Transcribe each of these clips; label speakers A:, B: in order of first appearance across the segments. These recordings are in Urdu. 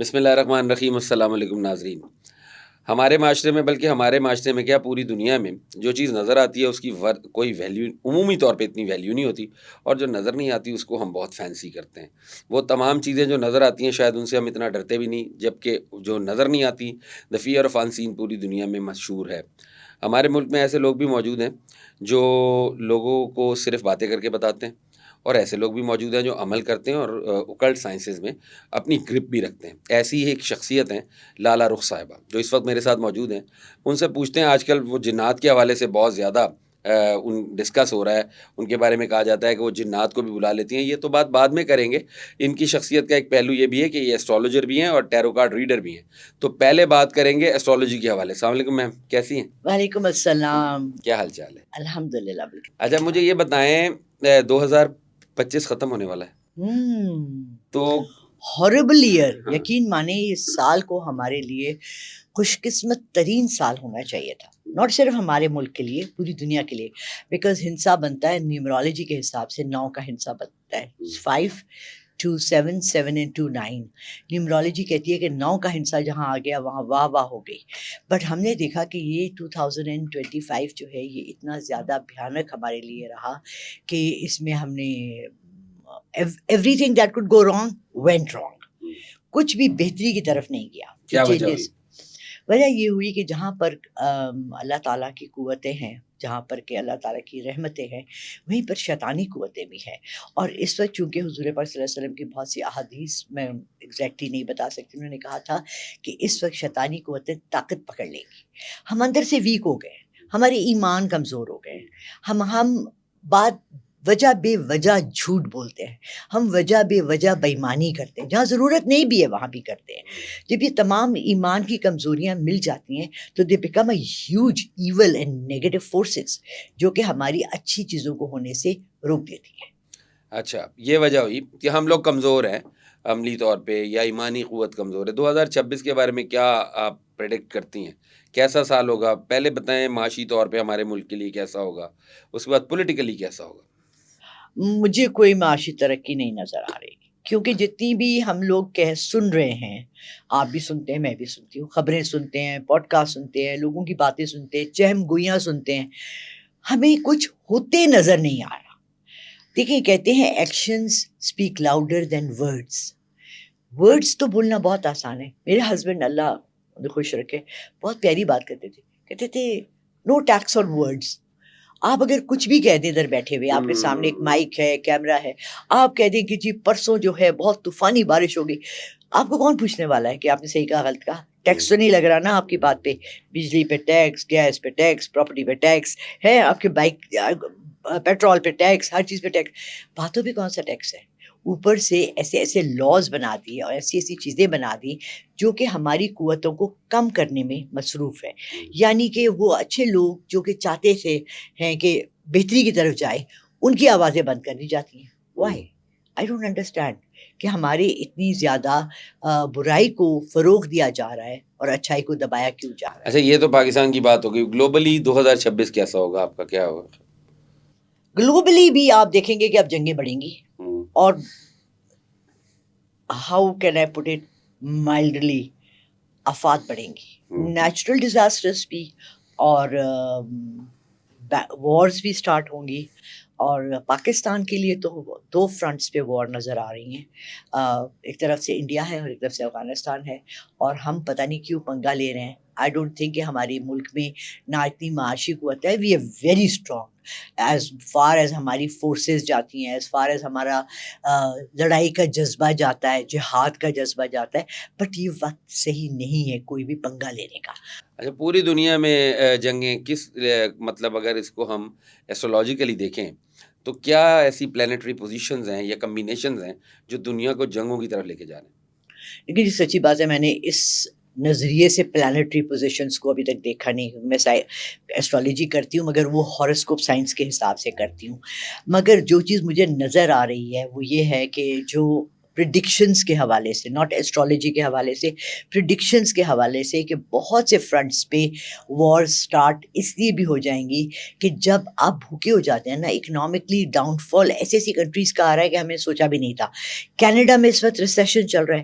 A: بسم اللہ الرحمن الرحیم. السلام علیکم ناظرین. ہمارے معاشرے میں، بلکہ ہمارے معاشرے میں کیا پوری دنیا میں جو چیز نظر آتی ہے اس کی کوئی ویلیو عمومی طور پہ اتنی ویلیو نہیں ہوتی، اور جو نظر نہیں آتی اس کو ہم بہت فینسی کرتے ہیں. وہ تمام چیزیں جو نظر آتی ہیں شاید ان سے ہم اتنا ڈرتے بھی نہیں، جبکہ جو نظر نہیں آتی، دا فیئر آف انسین، پوری دنیا میں مشہور ہے. ہمارے ملک میں ایسے لوگ بھی موجود ہیں جو لوگوں کو صرف باتیں کر کے بتاتے ہیں، اور ایسے لوگ بھی موجود ہیں جو عمل کرتے ہیں اور اوکلٹ سائنسز میں اپنی گرپ بھی رکھتے ہیں. ایسی ہی ایک شخصیت ہیں لالا رخ صاحبہ، جو اس وقت میرے ساتھ موجود ہیں. ان سے پوچھتے ہیں، آج کل وہ جنات کے حوالے سے بہت زیادہ ڈسکس ہو رہا ہے. ان کے بارے میں کہا جاتا ہے کہ وہ جنات کو بھی بلا لیتی ہیں. یہ تو بات بعد میں کریں گے. ان کی شخصیت کا ایک پہلو یہ بھی ہے کہ یہ ایسٹرولوجر بھی ہیں اور ٹیرو کارڈ ریڈر بھی ہیں. تو پہلے بات کریں گے ایسٹرولوجی کے حوالے. السلام علیکم میم، کیسی ہیں؟
B: وعلیکم السلام.
A: کیا حال چال ہے؟
B: الحمد للہ.
A: اچھا مجھے یہ بتائیں، 2025 ختم ہونے والا ہے، تو
B: ہاربل ایئر.
A: ہاں.
B: یقین مانے اس سال کو ہمارے لیے خوش قسمت ترین سال ہونا چاہیے تھا، ناٹ صرف ہمارے ملک کے لیے، پوری دنیا کے لیے. بیکاز ہنسا بنتا ہے نیومرولوجی کے حساب سے 9 کا ہنسا بنتا ہے. 5 2 7 7 into 9. نیومرولوجی کہتی ہے کہ 9 کا ہنسا جہاں آ گیا وہاں واہ واہ ہو گئی. بٹ ہم نے دیکھا کہ یہ 2025 جو ہے یہ اتنا زیادہ بھیانک ہمارے لیے رہا کہ اس میں ہم نے every thing that could go wrong went wrong. کچھ بھی بہتری کی طرف نہیں گیا.
A: کیا وجہ ہوئی؟
B: وجہ یہ ہوئی کہ جہاں پر اللہ تعالیٰ کی قوتیں ہیں، جہاں پر کہ اللہ تعالیٰ کی رحمتیں ہیں، وہیں پر شیطانی قوتیں بھی ہیں. اور اس وقت چونکہ حضور پاک صلی اللہ علیہ وسلم کی بہت سی احادیث میں ایگزیکٹلی نہیں بتا سکتی، انہوں نے کہا تھا کہ اس وقت شیطانی قوتیں طاقت پکڑ لیں گی. ہم اندر سے ویک ہو گئے، ہمارے ایمان کمزور ہو گئے. ہم بات وجہ بے وجہ جھوٹ بولتے ہیں، ہم وجہ بے وجہ بےایمانی کرتے ہیں، جہاں ضرورت نہیں بھی ہے وہاں بھی کرتے ہیں. جب یہ تمام ایمان کی کمزوریاں مل جاتی ہیں تو they become a huge evil and negative forces, جو کہ ہماری اچھی چیزوں کو ہونے سے روک دیتی ہیں.
A: اچھا، یہ وجہ ہوئی کہ ہم لوگ کمزور ہیں عملی طور پہ، یا ایمانی قوت کمزور ہے. 2026 کے بارے میں کیا آپ پریڈکٹ کرتی ہیں؟ کیسا سال ہوگا؟ پہلے بتائیں معاشی طور پہ ہمارے ملک کے لیے کیسا ہوگا، اس کے بعد پولیٹیکلی کیسا ہوگا.
B: مجھے کوئی معاشی ترقی نہیں نظر آ رہی، کیونکہ جتنی بھی ہم لوگ سن رہے ہیں، آپ بھی سنتے ہیں، میں بھی سنتی ہوں، خبریں سنتے ہیں، پوڈ کاسٹ سنتے ہیں، لوگوں کی باتیں سنتے ہیں، چہم گوئیاں سنتے ہیں، ہمیں کچھ ہوتے نظر نہیں آ رہا. دیکھیں، کہتے ہیں actions speak louder than words. Words تو بولنا بہت آسان ہے. میرے ہسبینڈ اللہ انہیں خوش رکھے بہت پیاری بات کرتے تھے، کہتے تھے نو ٹیکس آن ورڈز. آپ اگر کچھ بھی کہہ دیں، ادھر بیٹھے ہوئے آپ کے سامنے ایک مائک ہے، کیمرہ ہے، آپ کہہ دیں کہ جی پرسوں جو ہے بہت طوفانی بارش ہوگی، آپ کو کون پوچھنے والا ہے کہ آپ نے صحیح کہا غلط کہا؟ ٹیکس تو نہیں لگ رہا نا آپ کی بات پہ. بجلی پہ ٹیکس، گیس پہ ٹیکس، پراپرٹی پہ ٹیکس ہے، آپ کے بائک پیٹرول پہ ٹیکس، ہر چیز پہ ٹیکس. باتوں پہ کون سا ٹیکس ہے؟ اوپر سے ایسے ایسے لاز بنا دیے اور ایسی ایسی چیزیں بنا دی جو کہ ہماری قوتوں کو کم کرنے میں مصروف ہے. یعنی کہ وہ اچھے لوگ جو کہ چاہتے تھے ہیں کہ بہتری کی طرف جائے، ان کی آوازیں بند کر دی جاتی ہیں. وائی؟ آئی ڈونٹ انڈرسٹینڈ کہ ہمارے اتنی زیادہ برائی کو فروغ دیا جا رہا ہے اور اچھائی کو دبایا کیوں جا رہا ہے.
A: اچھا، یہ تو پاکستان کی بات ہوگی. گلوبلی 2026 کیسا ہوگا؟ آپ کا کیا ہوگا؟
B: گلوبلی بھی آپ دیکھیں گے کہ اب جنگیں بڑھیں گی، اور how can I put it mildly, آفات بڑھیں گی، نیچرل ڈیزاسٹرز بھی، اور وارز بھی اسٹارٹ ہوں گی. اور پاکستان کے لیے تو 2 فرنٹس پہ وار نظر آ رہی ہیں. ایک طرف سے انڈیا ہے اور ایک طرف سے افغانستان ہے، اور ہم پتہ نہیں کیوں پنگا لے رہے ہیں. آئی ڈونٹ تھنک کہ ہمارے ملک میں نہ اتنی معاشی قوت ہے. We are very strong as far as ہماری فورسز جاتی ہیں، ایز فار ایز ہمارا لڑائی کا جذبہ جاتا ہے، جہاد کا جذبہ جاتا ہے. بٹ یہ وقت صحیح نہیں ہے کوئی بھی پنگا لینے کا.
A: اچھا، پوری دنیا میں جنگیں کس مطلب اگر اس کو ہم ایسٹرولوجیکلی دیکھیں تو کیا ایسی پلانیٹری پوزیشنز ہیں یا کمبینیشنز ہیں جو دنیا کو جنگوں کی طرف لے کے جا رہے ہیں؟
B: لیکن یہ سچی بات ہے، میں نے اس نظریے سے پلانیٹری پوزیشنز کو ابھی تک دیکھا نہیں. میں ایسٹرالوجی کرتی ہوں مگر وہ ہاروسکوپ سائنس کے حساب سے کرتی ہوں. مگر جو چیز مجھے نظر آ رہی ہے وہ یہ ہے کہ جو پریڈکشنز کے حوالے سے, ناٹ ایسٹرالوجی کے حوالے سے, پریڈکشنز کے حوالے سے, کہ بہت سے فرنٹس پہ وار سٹارٹ اس لیے بھی ہو جائیں گی کہ جب آپ بھوکے ہو جاتے ہیں نا, اکنامکلی ڈاؤن فال ایسی ایسی کنٹریز کا آ رہا ہے کہ ہمیں سوچا بھی نہیں تھا. کینیڈا میں اس وقت ریسیشن چل رہا ہے.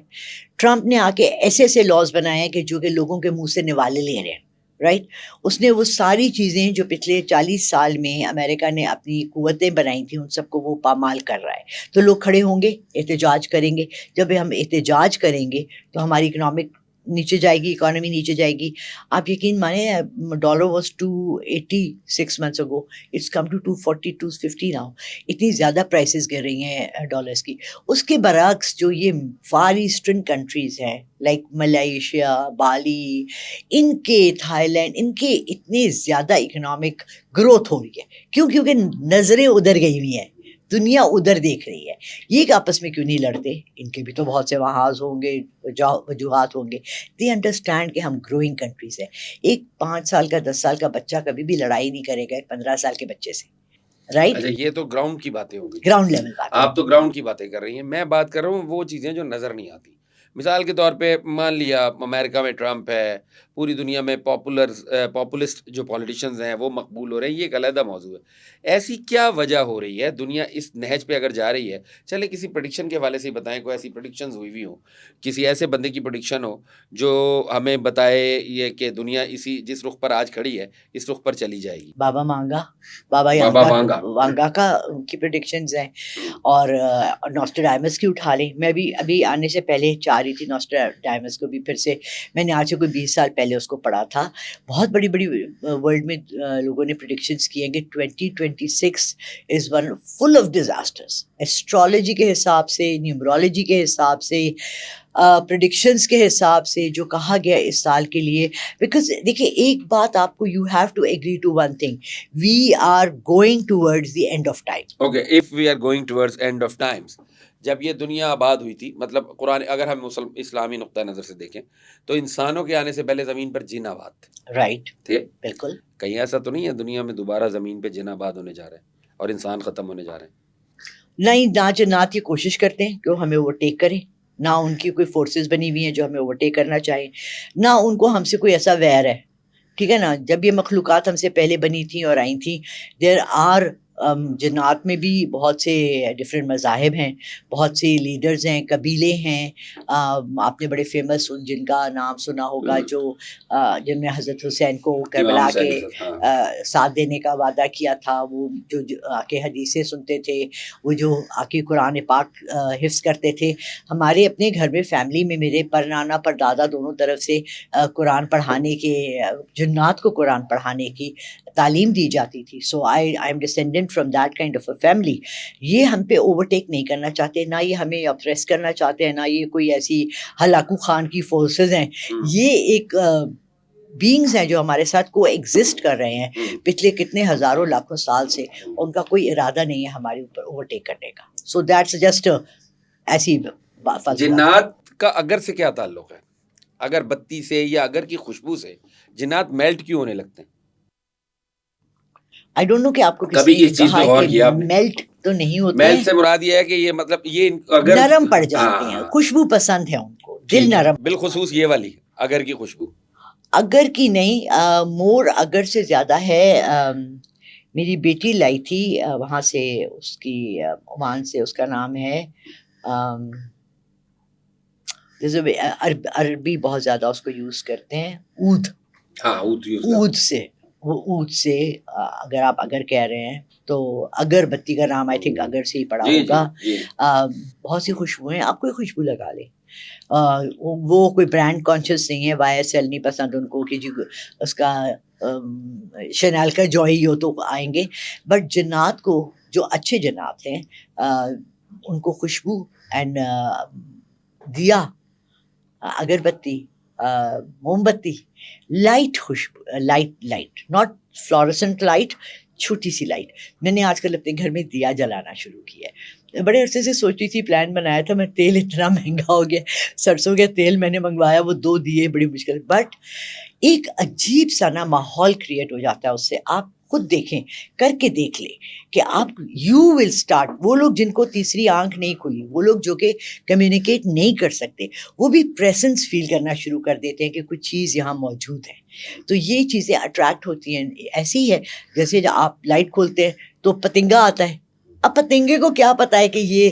B: ٹرمپ نے آ کے ایسے ایسے لاز بنائے ہیں کہ جو کہ لوگوں کے منہ سے نوالے لے رہے ہیں, رائٹ. اس نے وہ ساری چیزیں جو پچھلے 40 سال میں امریکہ نے اپنی قوتیں بنائی تھیں ان سب کو وہ پامال کر رہا ہے. تو لوگ کھڑے ہوں گے, احتجاج کریں گے. جب ہم احتجاج کریں گے تو ہماری اکنامک نیچے جائے گی, اکانومی نیچے جائے گی. آپ یقین مانیں, dollar was 280 6 months ago, it's come to 240 250 now. اتنی زیادہ پرائسز گر رہی ہیں ڈالرس کی. اس کے برعکس جو یہ فار ایسٹرن کنٹریز ہیں لائک ملیشیا, بالی, ان کے تھائی لینڈ, ان کے اتنے زیادہ اکنامک گروتھ ہو رہی ہے. کیوں؟ کیونکہ نظریں ادھر گئی ہوئی ہیں, دنیا ادھر دیکھ رہی ہے. یہ کہ آپس میں کیوں نہیں لڑتے؟ ان کے بھی تو بہت سے محاذ ہوں گے, وجوہات ہوں گے. دے انڈرسٹینڈ کہ ہم گروئنگ کنٹریز ہیں. ایک 5 سال کا 10 سال کا بچہ کبھی بھی لڑائی نہیں کرے گا ایک 15 سال کے بچے سے, رائٹ.
A: اچھا, یہ تو گراؤنڈ کی باتیں ہو گئی,
B: گراؤنڈ لیول بات.
A: آپ تو گراؤنڈ کی باتیں کر رہی ہیں. میں بات کر رہا ہوں وہ چیزیں جو نظر نہیں آتی. مثال کے طور پہ مان لیا امریکہ میں ٹرمپ ہے, پوری دنیا میں پاپولسٹ جو پولیٹیشینز ہیں وہ مقبول ہو رہے ہیں, یہ ایک علیحدہ موضوع ہے. ایسی کیا وجہ ہو رہی ہے دنیا اس نہج پہ اگر جا رہی ہے؟ چلے کسی پریڈکشن کے حوالے سے ہی بتائیں, کوئی ایسی پریڈکشنز ہوئی بھی ہوں, کسی ایسے بندے کی پریڈکشن ہو جو ہمیں بتائے یہ کہ دنیا اسی جس رخ پر آج کھڑی ہے اس رخ پر چلی جائے گی.
B: بابا وانگا کا کی پریڈکشنز ہیں, اور نوسٹراڈامس کی اٹھا لیں. میں بھی ابھی آنے سے پہلے چاہ رہی تھی نوسٹراڈامس کو بھی پھر سے, میں نے آج سے کوئی 20 سال پہلے اس کو پڑھا تھا. بہت بڑی بڑی ورلڈ میں لوگوں نے پریڈکشنز کی ہیں کہ 2026 is one full of disasters. Astrology کے حساب سے, نیومرولوجی کے حساب سے, پریڈکشنز کے حساب سے جو کہا گیا اس سال کے لیے. بیکاز دیکھیے ایک بات آپ کو, you have to agree to one thing, we are going towards the end of time.
A: Okay, if we are going towards end of times. جب یہ دنیا آباد ہوئی تھی, مطلب قرآن اگر ہم اسلامی نقطہ نظر سے دیکھیں تو انسانوں کے آنے سے پہلے زمین پر جن آباد تھے,
B: رائٹ
A: تھے.
B: بالکل.
A: کہیں ایسا تو نہیں ہے دنیا میں دوبارہ زمین پہ جن آباد ہونے جا رہے ہیں اور انسان ختم ہونے جا رہے ہیں؟
B: نہیں, نہ جنات یہ کوشش کرتے ہیں کہ وہ ہمیں اوورٹیک کریں, نہ ان کی کوئی فورسز بنی ہوئی ہیں جو ہمیں اوورٹیک کرنا چاہیں, نہ ان کو ہم سے کوئی ایسا ویر ہے. ٹھیک ہے نا, جب یہ مخلوقات ہم سے پہلے بنی تھیں اور آئی تھیں, دیر آر جنات میں بھی بہت سے ڈفرینٹ مذاہب ہیں, بہت سی لیڈرز ہیں, قبیلے ہیں. آپ نے بڑے فیمس جن کا نام سنا ہوگا جو جن نے حضرت حسین کو کربلا کے ساتھ دینے کا وعدہ کیا تھا, وہ جو آ کے حدیثیں سنتے تھے, وہ جو آ کے قرآن پاک حفظ کرتے تھے. ہمارے اپنے گھر میں فیملی میں میرے پر نانا پر دادا دونوں طرف سے قرآن پڑھانے کے, جنات کو قرآن پڑھانے کی تعلیم دی جاتی تھی. So I am descendant from that kind of a family. یہ ہم پہ اوورٹیک نہیں کرنا چاہتے, نہ یہ ہمیں اپریس کرنا چاہتے ہیں, نہ یہ کوئی ایسی ہلاکو خان کی فورسز ہیں. یہ ایک بینگز ہیں جو ہمارے ساتھ کو ایگزسٹ کر رہے ہیں پچھلے کتنے ہزاروں لاکھوں سال سے. ان کا کوئی ارادہ نہیں ہے ہمارے اوپر اوورٹیک کرنے کا. سو دیٹس جسٹ ایسی
A: جنات کا اگر سے کیا تعلق ہے؟ اگر بتی سے یا اگر کی خوشبو سے جنات میلٹ کیوں ہونے لگتے ہیں؟
B: آئی ڈونٹ نو کہ آپ کو
A: کبھی اس چیز پہ غور کیا آپ نے؟
B: میلٹ تو نہیں ہوتے,
A: میلٹ سے مراد یہ ہے کہ یہ مطلب یہ اگر
B: نرم پڑ جاتے ہیں, خوشبو پسند ہے ان کو, دل نرم.
A: بالخصوص یہ والی اگر کی خوشبو.
B: اگر کی نہیں, مور اگر سے زیادہ ہے. میری بیٹی لائی تھی وہاں سے, اس کی عمان سے, اس کا نام ہے عربی بہت زیادہ اس کو یوز کرتے ہیں, اود.
A: ہاں,
B: اود سے, وہ اود سے اگر آپ اگر کہہ رہے ہیں تو اگر بتی کا نام آئی تھنک اگر سے ہی پڑا ہوگا. بہت سی خوشبو ہیں, آپ کوئی خوشبو لگا لیں. وہ کوئی برانڈ کانشیس نہیں ہے, وائی ایس ایل نہیں پسند ان کو کہ جی اس کا شنیل کا جوئی ہو تو آئیں گے. بٹ جنات کو, جو اچھے جنات ہیں, ان کو خوشبو اینڈ دیا, اگر بتی, موم بتی, لائٹ خوشبو, لائٹ ناٹ فلورسنٹ لائٹ, چھوٹی سی لائٹ. میں نے آج کل اپنے گھر میں دیا جلانا شروع کیا ہے. بڑے عرصے سے سوچی تھی, پلان بنایا تھا, میں تیل اتنا مہنگا ہو گیا, سرسوں کا تیل میں نے منگوایا, وہ 2 دیے بڑی مشکل. بٹ ایک عجیب سا نا ماحول کریٹ ہو جاتا ہے اس سے. آپ خود دیکھیں, کر کے دیکھ لیں کہ آپ یو ول اسٹارٹ. وہ لوگ جن کو تیسری آنکھ نہیں کھلی, وہ لوگ جو کہ کمیونیکیٹ نہیں کر سکتے, وہ بھی پریزنس فیل کرنا شروع کر دیتے ہیں کہ کچھ چیز یہاں موجود ہے. تو یہ چیزیں اٹریکٹ ہوتی ہیں. ایسی ہی ہے جیسے جب آپ لائٹ کھولتے ہیں تو پتنگا آتا ہے. اب پتنگے کو کیا پتا ہے کہ یہ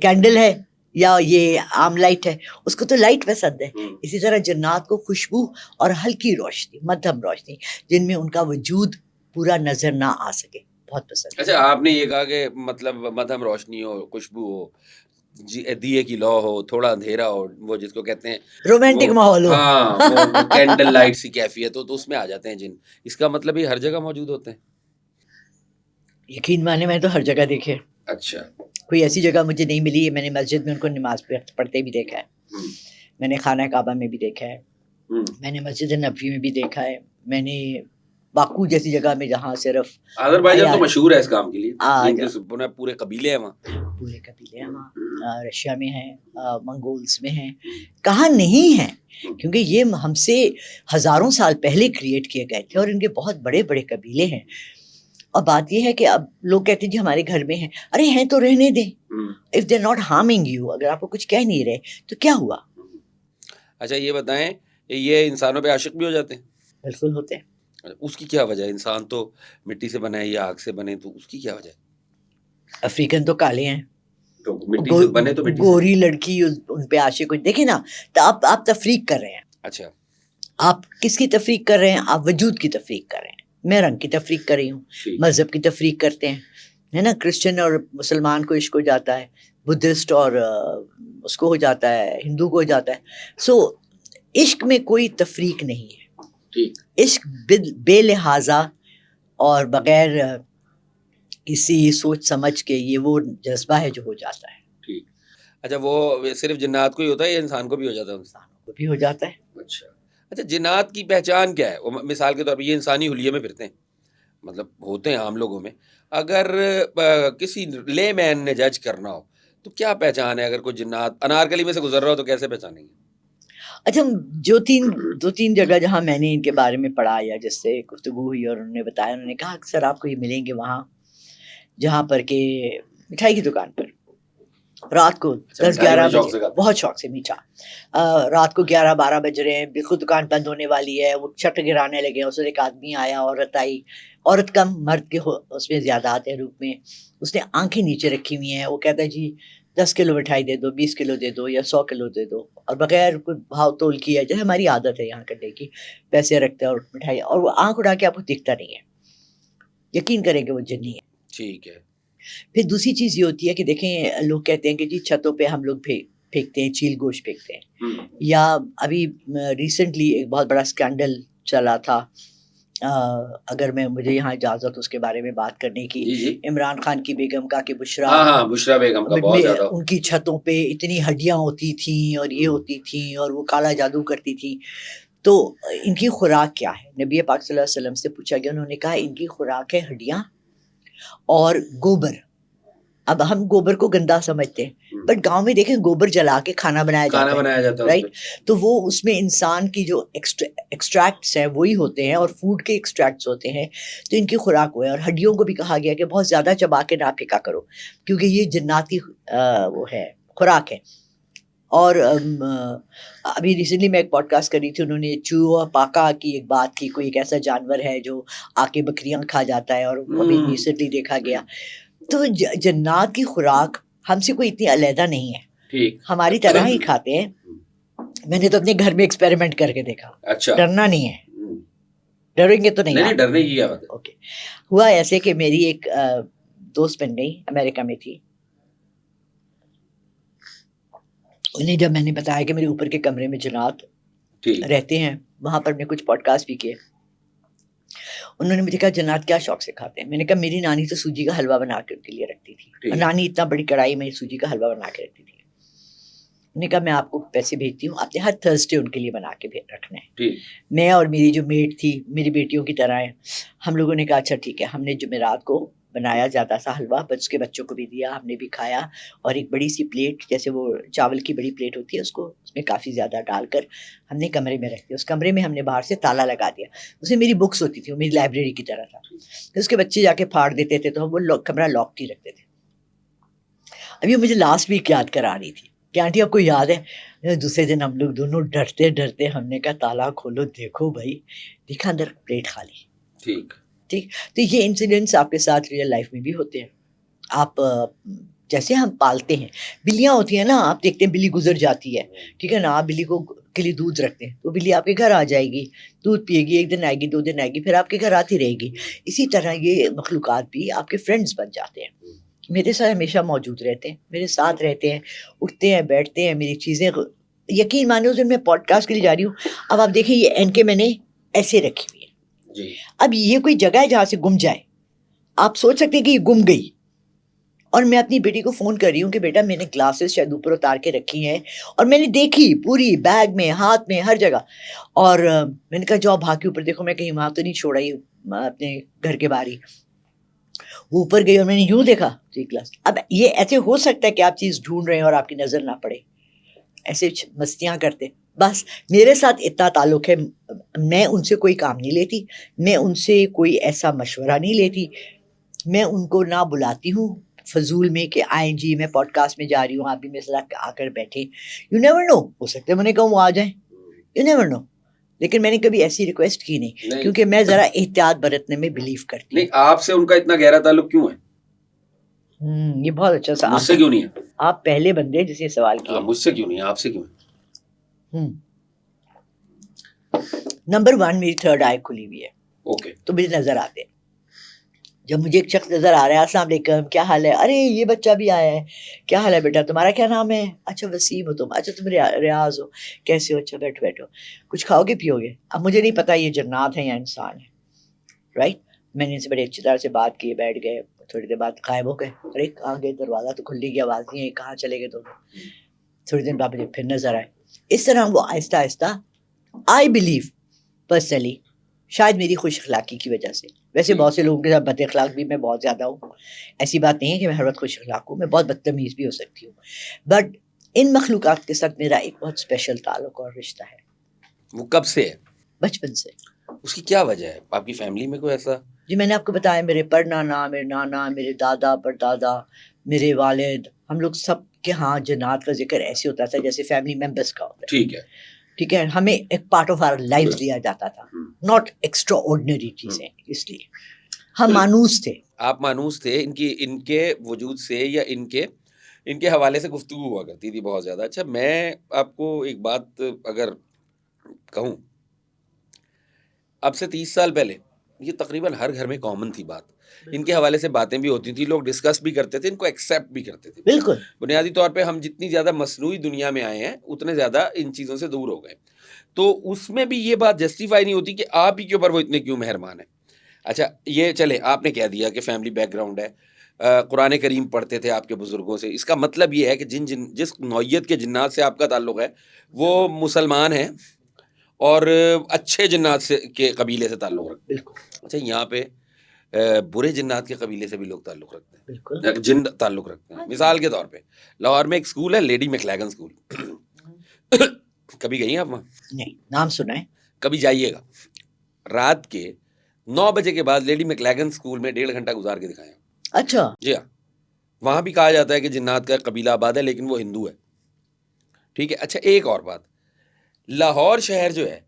B: کینڈل ہے یا یہ عام لائٹ ہے, اس کو تو لائٹ پسند ہے. اسی طرح جنات کو خوشبو اور ہلکی روشنی, مدھم روشنی, جن میں ان کا وجود پورا نظر نہ آ سکے, بہت پسند.
A: اچھا, آپ نے یہ کہا کہ مطلب مدھم روشنی ہو, خوشبو ہو, دیے کی لو ہو, تھوڑا اندھیرا ہو, وہ جس کو کہتے ہیں
B: رومانٹک ماحول ہو.
A: ہاں, وہ کینڈل لائٹ سی کیفیت ہو, تو اس میں آ جاتے ہیں جن. اس کا مطلب یہ ہر جگہ موجود ہوتے ہیں؟
B: یقین مانے میں تو ہر جگہ دیکھے.
A: اچھا,
B: کوئی ایسی جگہ مجھے نہیں ملی ہے. میں نے مسجد میں ان کو نماز پڑھتے بھی دیکھا ہے, میں نے خانہ کعبہ میں بھی دیکھا ہے, میں نے مسجد نبوی میں بھی دیکھا ہے, میں نے باکو جیسی جگہ میں جہاں صرف
A: آذربائیجان تو مشہور ہے اس کام کے لیے,
B: آ
A: پورے قبیلے ہیں وہاں,
B: پورے قبیلے ہیں وہاں, رشیا میں ہیں, منگولز میں ہیں, کہاں نہیں ہیں, کیونکہ یہ ہم سے ہزاروں سال پہلے کریٹ کیے گئے تھے اور ان کے بہت بڑے بڑے قبیلے ہیں. اور بات یہ ہے کہ اب لوگ کہتے ہیں جی ہمارے گھر میں ہیں, ارے ہیں تو رہنے دیں. If they not harming you, اگر آپ کو کچھ کہہ نہیں رہے تو کیا ہوا.
A: اچھا یہ بتائیں, یہ انسانوں پہ عاشق بھی ہو جاتے ہیں؟
B: بالکل ہوتے ہیں.
A: اس کی کیا وجہ ہے؟ انسان تو مٹی سے بنا ہے یا آگ سے بنے, تو اس کی کیا وجہ ہے؟
B: افریقن تو کالے ہیں,
A: تو مٹی سے بنے, تو مٹی
B: گوری لڑکی ان پہ عاشق ہوئی. دیکھیں نا, تو آپ تفریق کر رہے ہیں.
A: اچھا,
B: آپ کس کی تفریق کر رہے ہیں؟ آپ وجود کی تفریق کر رہے ہیں. میں رنگ کی تفریق کر رہی ہوں, مذہب کی تفریق کرتے ہیں, ہے نا. کرسچن اور مسلمان کو عشق ہو جاتا ہے, بدھسٹ اور اس کو ہو جاتا ہے, ہندو کو ہو جاتا ہے. سو عشق میں کوئی تفریق نہیں ہے. عشق بے لحاظہ اور بغیر کسی سوچ سمجھ کے, یہ وہ جذبہ ہے جو ہو جاتا ہے.
A: ٹھیک. اچھا, وہ صرف جنات کو ہی ہوتا ہے یا انسان کو بھی ہو جاتا ہے؟
B: انسانوں کو بھی ہو جاتا ہے.
A: اچھا. اچھا, جنات کی پہچان کیا ہے؟ وہ مثال کے طور پہ یہ انسانی حلیے میں پھرتے ہیں, مطلب ہوتے ہیں عام لوگوں میں. اگر کسی لے مین نے جج کرنا ہو تو کیا پہچان ہے؟ اگر کوئی جنات انارکلی میں سے گزر رہا ہو تو کیسے پہچانیں گے؟
B: اچھا, دو تین جگہ جہاں میں نے ان کے بارے میں پڑھا یا جس سے گفتگو ہوئی اور انہوں نے بتایا, انہوں نے کہا اکثر آپ کو یہ ملیں گے وہاں جہاں پر کہ مٹھائی کی دکان پر رات کو 10-11 بجے, بہت شوق سے میٹھا, رات کو 11-12 بج رہے ہیں, بالکل دکان بند ہونے والی ہے, وہ چھٹ گرانے لگے, اس میں ایک آدمی آیا, عورت آئی, عورت کم مرد کے اس میں زیادہ آتے ہیں روپ میں, اس نے آنکھیں نیچے رکھی ہوئی ہیں. وہ کہتا ہے جی 10 کلو مٹھائی دے دو, 20 کلو دے دو یا 100 کلو دے دو, اور بغیر کوئی بھاؤ تول کیا, جیسے ہماری عادت ہے یہاں کرنے کی, پیسے رکھتے ہیں اور مٹھائی, اور وہ آنکھ اٹھا کے آپ کو دکھتا نہیں ہے, یقین کریں کہ وہ جنی ہے.
A: ٹھیک ہے.
B: پھر دوسری چیز یہ ہوتی ہے کہ دیکھیں, لوگ کہتے ہیں کہ جی چھتوں پہ ہم لوگ پھینکتے ہیں, چیل گوشت پھینکتے ہیں, یا ابھی ریسنٹلی ایک بہت بڑا اسکینڈل چلا تھا, اگر مجھے یہاں اجازت اس کے بارے میں بات کرنے کی, عمران خان کی بیگم کا کہ
A: بشرا بیگم کا بہت زیادہ,
B: ان کی چھتوں پہ اتنی ہڈیاں ہوتی تھیں اور یہ ہوتی تھیں اور وہ کالا جادو کرتی تھیں. تو ان کی خوراک کیا ہے؟ نبی پاک صلی اللہ علیہ وسلم سے پوچھا گیا, انہوں نے کہا ان کی خوراک ہے ہڈیاں اور گوبر. اب ہم گوبر کو گندا سمجھتے ہیں, بٹ گاؤں میں دیکھیں گوبر جلا کے کھانا بنایا جاتا ہے, رائٹ. تو وہ اس میں انسان کی جو ایکسٹریکٹس ہیں وہی ہوتے ہیں اور فوڈ کے ایکسٹریکٹس ہوتے ہیں. تو ان کی خوراک وہ ہے. اور ہڈیوں کو بھی کہا گیا کہ بہت زیادہ چبا کے نہ پھینکا کرو, کیونکہ یہ جنات کی وہ ہے, خوراک ہے. اور ابھی ریسنٹلی میں ایک پوڈ کاسٹ کر رہی تھی, انہوں نے چوہا پاکا کی ایک بات کی, کوئی ایک ایسا جانور ہے جو آ کے بکریاں کھا جاتا ہے, اور ابھی ریسنٹلی دیکھا گیا. تو جنات کی خوراک ہم سے کوئی اتنی علیحدہ نہیں ہے, ہماری طرح ہی کھاتے ہیں. میں نے تو اپنے گھر میں ایکسپیریمنٹ کر کے دیکھا. ڈرنا نہیں ہے, ڈریں گے تو نہیں,
A: ڈرنے کی کیا بات ہے.
B: اوکے. ہوا ایسے کہ میری ایک دوست بن گئی, امریکہ میں تھی. انہیں جب میں نے بتایا کہ میرے اوپر کے کمرے میں جنات رہتے ہیں, وہاں پر میں کچھ پوڈ کاسٹ بھی کیے, انہوں نے مجھے کہا جنات کیا شوق سے کھاتے ہیں. میں نے کہا میری نانی تو سوجی کا حلوہ بنا کے ان کے لیے رکھتی تھی, اور نانی اتنا بڑی کڑھائی میں سوجی کا حلوہ بنا کے رکھتی تھی. انہوں نے کہا میں آپ کو پیسے بھیجتی ہوں, آپ نے ہر تھرسڈے ان کے لیے بنا کے رکھنا ہے. میں اور میری جو میٹ تھی, میری بیٹیوں کی طرح ہے, ہم لوگوں نے کہا اچھا ٹھیک ہے. ہم نے جمعرات کو بنایا جاتا تھا حلوہ، اس کے بچوں کو بھی دیا، ہم نے بھی کھایا، اور ایک بڑی سی پلیٹ جیسے وہ چاول کی بڑی پلیٹ ہوتی ہے اس کو اس میں کافی زیادہ ڈال کر ہم نے کمرے میں رکھ دیا. اس کمرے میں ہم نے باہر سے تالا لگا دیا. اس میں میری بکس ہوتی تھی، وہ میری لائبریری کی طرح تھا. پھر اس کے بچے جا کے پھاڑ دیتے تھے تو ہم وہ کمرہ لاک ہی رکھتے تھے. ابھی مجھے لاسٹ ویک یاد کرا رہی تھی کہ آنٹی آپ کو یاد ہے دوسرے دن ہم لوگ دونوں ڈرتے ڈرتے ہم نے کہا تالا کھولو دیکھو بھائی، دیکھا اندر پلیٹ خالی.
A: ٹھیک
B: ٹھیک. تو یہ انسیڈنٹس آپ کے ساتھ ریئل لائف میں بھی ہوتے ہیں. آپ جیسے ہم پالتے ہیں، بلیاں ہوتی ہیں نا، آپ دیکھتے ہیں بلی گزر جاتی ہے، ٹھیک ہے نا، آپ بلی کو کے لیے دودھ رکھتے ہیں تو بلی آپ کے گھر آ جائے گی، دودھ پیے گی، ایک دن آئے گی، 2 دن آئے گی، پھر آپ کے گھر آتی رہے گی. اسی طرح یہ مخلوقات بھی آپ کے فرینڈز بن جاتے ہیں. میرے ساتھ ہمیشہ موجود رہتے ہیں، میرے ساتھ رہتے ہیں، اٹھتے ہیں بیٹھتے ہیں، میری چیزیں. یقین مانو اس دن میں پوڈ کاسٹ کے لیے جا رہی ہوں، اب آپ دیکھیں یہ این کے میں نے ایسے رکھی ہوئی ہے.
A: جی
B: اب یہ کوئی جگہ ہے جہاں سے گم جائے، آپ سوچ سکتے ہیں کہ یہ گم گئی. اور میں اپنی بیٹی کو فون کر رہی ہوں کہ بیٹا میں نے گلاسز شاید اوپر اتار کے رکھی ہیں، اور میں نے دیکھی پوری بیگ میں، ہاتھ میں، ہر جگہ. اور میں نے کہا جاؤ بھاگ کے اوپر دیکھو، میں کہیں وہاں تو نہیں چھوڑا ہی اپنے گھر کے باہر ہی. وہ اوپر گئی اور میں نے یوں دیکھا تو ایک گلاس. اب یہ ایسے ہو سکتا ہے کہ آپ چیز ڈھونڈ رہے ہیں اور آپ کی نظر نہ پڑے، ایسے مستیاں کرتے. بس میرے ساتھ اتنا تعلق ہے، میں ان سے کوئی کام نہیں لیتی، میں ان سے کوئی ایسا مشورہ نہیں لیتی، میں ان کو نہ بلاتی ہوں فضول میں کہ آئیں جی میں پوڈ کاسٹ میں جا رہی ہوں، آپ بھی میرے ساتھ آ کر بیٹھیں. یو نیور نو، ہو سکتا ہے میں نے کہا وہ آ جائیں، یو نیور نو. لیکن میں نے کبھی ایسی ریکویسٹ کی نہیں، کیونکہ میں ذرا احتیاط برتنے میں بلیو کرتی ہوں.
A: نہیں، آپ سے ان کا اتنا گہرا تعلق کیوں ہے؟
B: یہ بہت اچھا سا.
A: مجھ سے کیوں نہیں ہے؟
B: آپ پہلے بندے جس نے سوال کیا.
A: مجھ سے کیوں نہیں ہے، آپ سے کیوں ہے؟
B: نمبر 1 میری تھرڈ آئی کھلی ہوئی ہے،
A: اوکے.
B: تو مجھے نظر آتے ہیں. جب مجھے ایک شخص نظر آ رہا ہے، السلام علیکم، کیا حال ہے، ارے یہ بچہ بھی آیا ہے، کیا حال ہے بیٹا، تمہارا کیا نام ہے، اچھا وسیم ہو تم، اچھا تم ریاض ہو، کیسے ہو، اچھا بیٹھو بیٹھو، کچھ کھاؤ گے پیو گے. اب مجھے نہیں پتا یہ جنات ہیں یا انسان ہے، رائٹ. میں نے ان سے بڑے اچھی طرح سے بات کی، بیٹھ گئے، تھوڑی دیر بعد غائب ہو گئے. ارے کہاں گئے، دروازہ تو کھلی گیا، آواز نہیں ہے، کہاں چلے گئے دونوں. تھوڑی دیر بعد مجھے پھر نظر آئے. اس طرح وہ آہستہ آہستہ، آئی بلیو پرسنلی شاید میری خوش اخلاقی کی وجہ سے. ویسے بہت سے لوگوں کے ساتھ بد اخلاق بھی میں بہت زیادہ ہوں، ایسی بات نہیں ہے کہ میں ہر وقت خوش اخلاق ہوں، میں بہت بدتمیز بھی ہو سکتی ہوں. بٹ ان مخلوقات کے ساتھ میرا ایک بہت اسپیشل تعلق اور رشتہ ہے.
A: وہ کب سے ہے؟
B: بچپن سے.
A: اس کی کیا وجہ ہے؟ آپ کی فیملی میں کوئی ایسا؟
B: جی میں نے آپ کو بتایا، میرے پڑنانا، میرے نانا، میرے دادا پردادا، میرے والد، ہم لوگ سب کے ہاں جنات کا ذکر ایسے ہوتا تھا جیسے فیملی ممبرس کا ہوتا ہے.
A: ٹھیک ہے،
B: ٹھیک ہے، ہمیں ایک پارٹ آف آور لائف دیا جاتا تھا، ناٹ ایکسٹرا آرڈنری چیزیں. اس لیے ہم مانوس تھے.
A: آپ مانوس تھے. ان کے وجود سے یا ان کے حوالے سے گفتگو ہوا کرتی تھی بہت زیادہ. اچھا میں آپ کو ایک بات اگر کہوں، اب سے 30 سال پہلے یہ تقریباً ہر گھر میں کامن تھی بات. ان کے حوالے سے باتیں بھی ہوتی تھیں، لوگ ڈسکس بھی کرتے تھے، ان کو ایکسیپٹ بھی کرتے تھے.
B: بالکل.
A: بنیادی طور پہ ہم جتنی زیادہ مصنوعی دنیا میں آئے ہیں اتنے زیادہ ان چیزوں سے دور ہو گئے. تو اس میں بھی یہ بات جسٹیفائی نہیں ہوتی کہ آپ ہی کے اوپر وہ اتنے کیوں مہربان ہیں. اچھا یہ چلے، آپ نے کہہ دیا کہ فیملی بیک گراؤنڈ ہے، قرآن کریم پڑھتے تھے آپ کے بزرگوں سے. اس کا مطلب یہ ہے کہ جس نوعیت کے جنات سے آپ کا تعلق ہے وہ مسلمان ہیں اور اچھے جنات سے کے قبیلے سے تعلق رکھتے ہیں. اچھا یہاں پہ برے جنات کے قبیلے سے بھی لوگ تعلق رکھتے ہیں، جن تعلق رکھتے ہیں. مثال کے طور پہ لاہور میں ایک اسکول ہے، لیڈی میکلیگن اسکول. کبھی گئی ہیں آپ وہاں؟
B: نہیں، نام سنا ہے.
A: کبھی جائیے گا. رات کے 9 بجے کے بعد لیڈی میکلیگن اسکول میں 1.5 گھنٹہ گزار کے دکھائیں.
B: اچھا.
A: جی ہاں، وہاں بھی کہا جاتا ہے کہ جنات کا قبیلہ آباد ہے لیکن وہ ہندو ہے. ٹھیک ہے. اچھا ایک اور بات، لاہور شہر جو ہے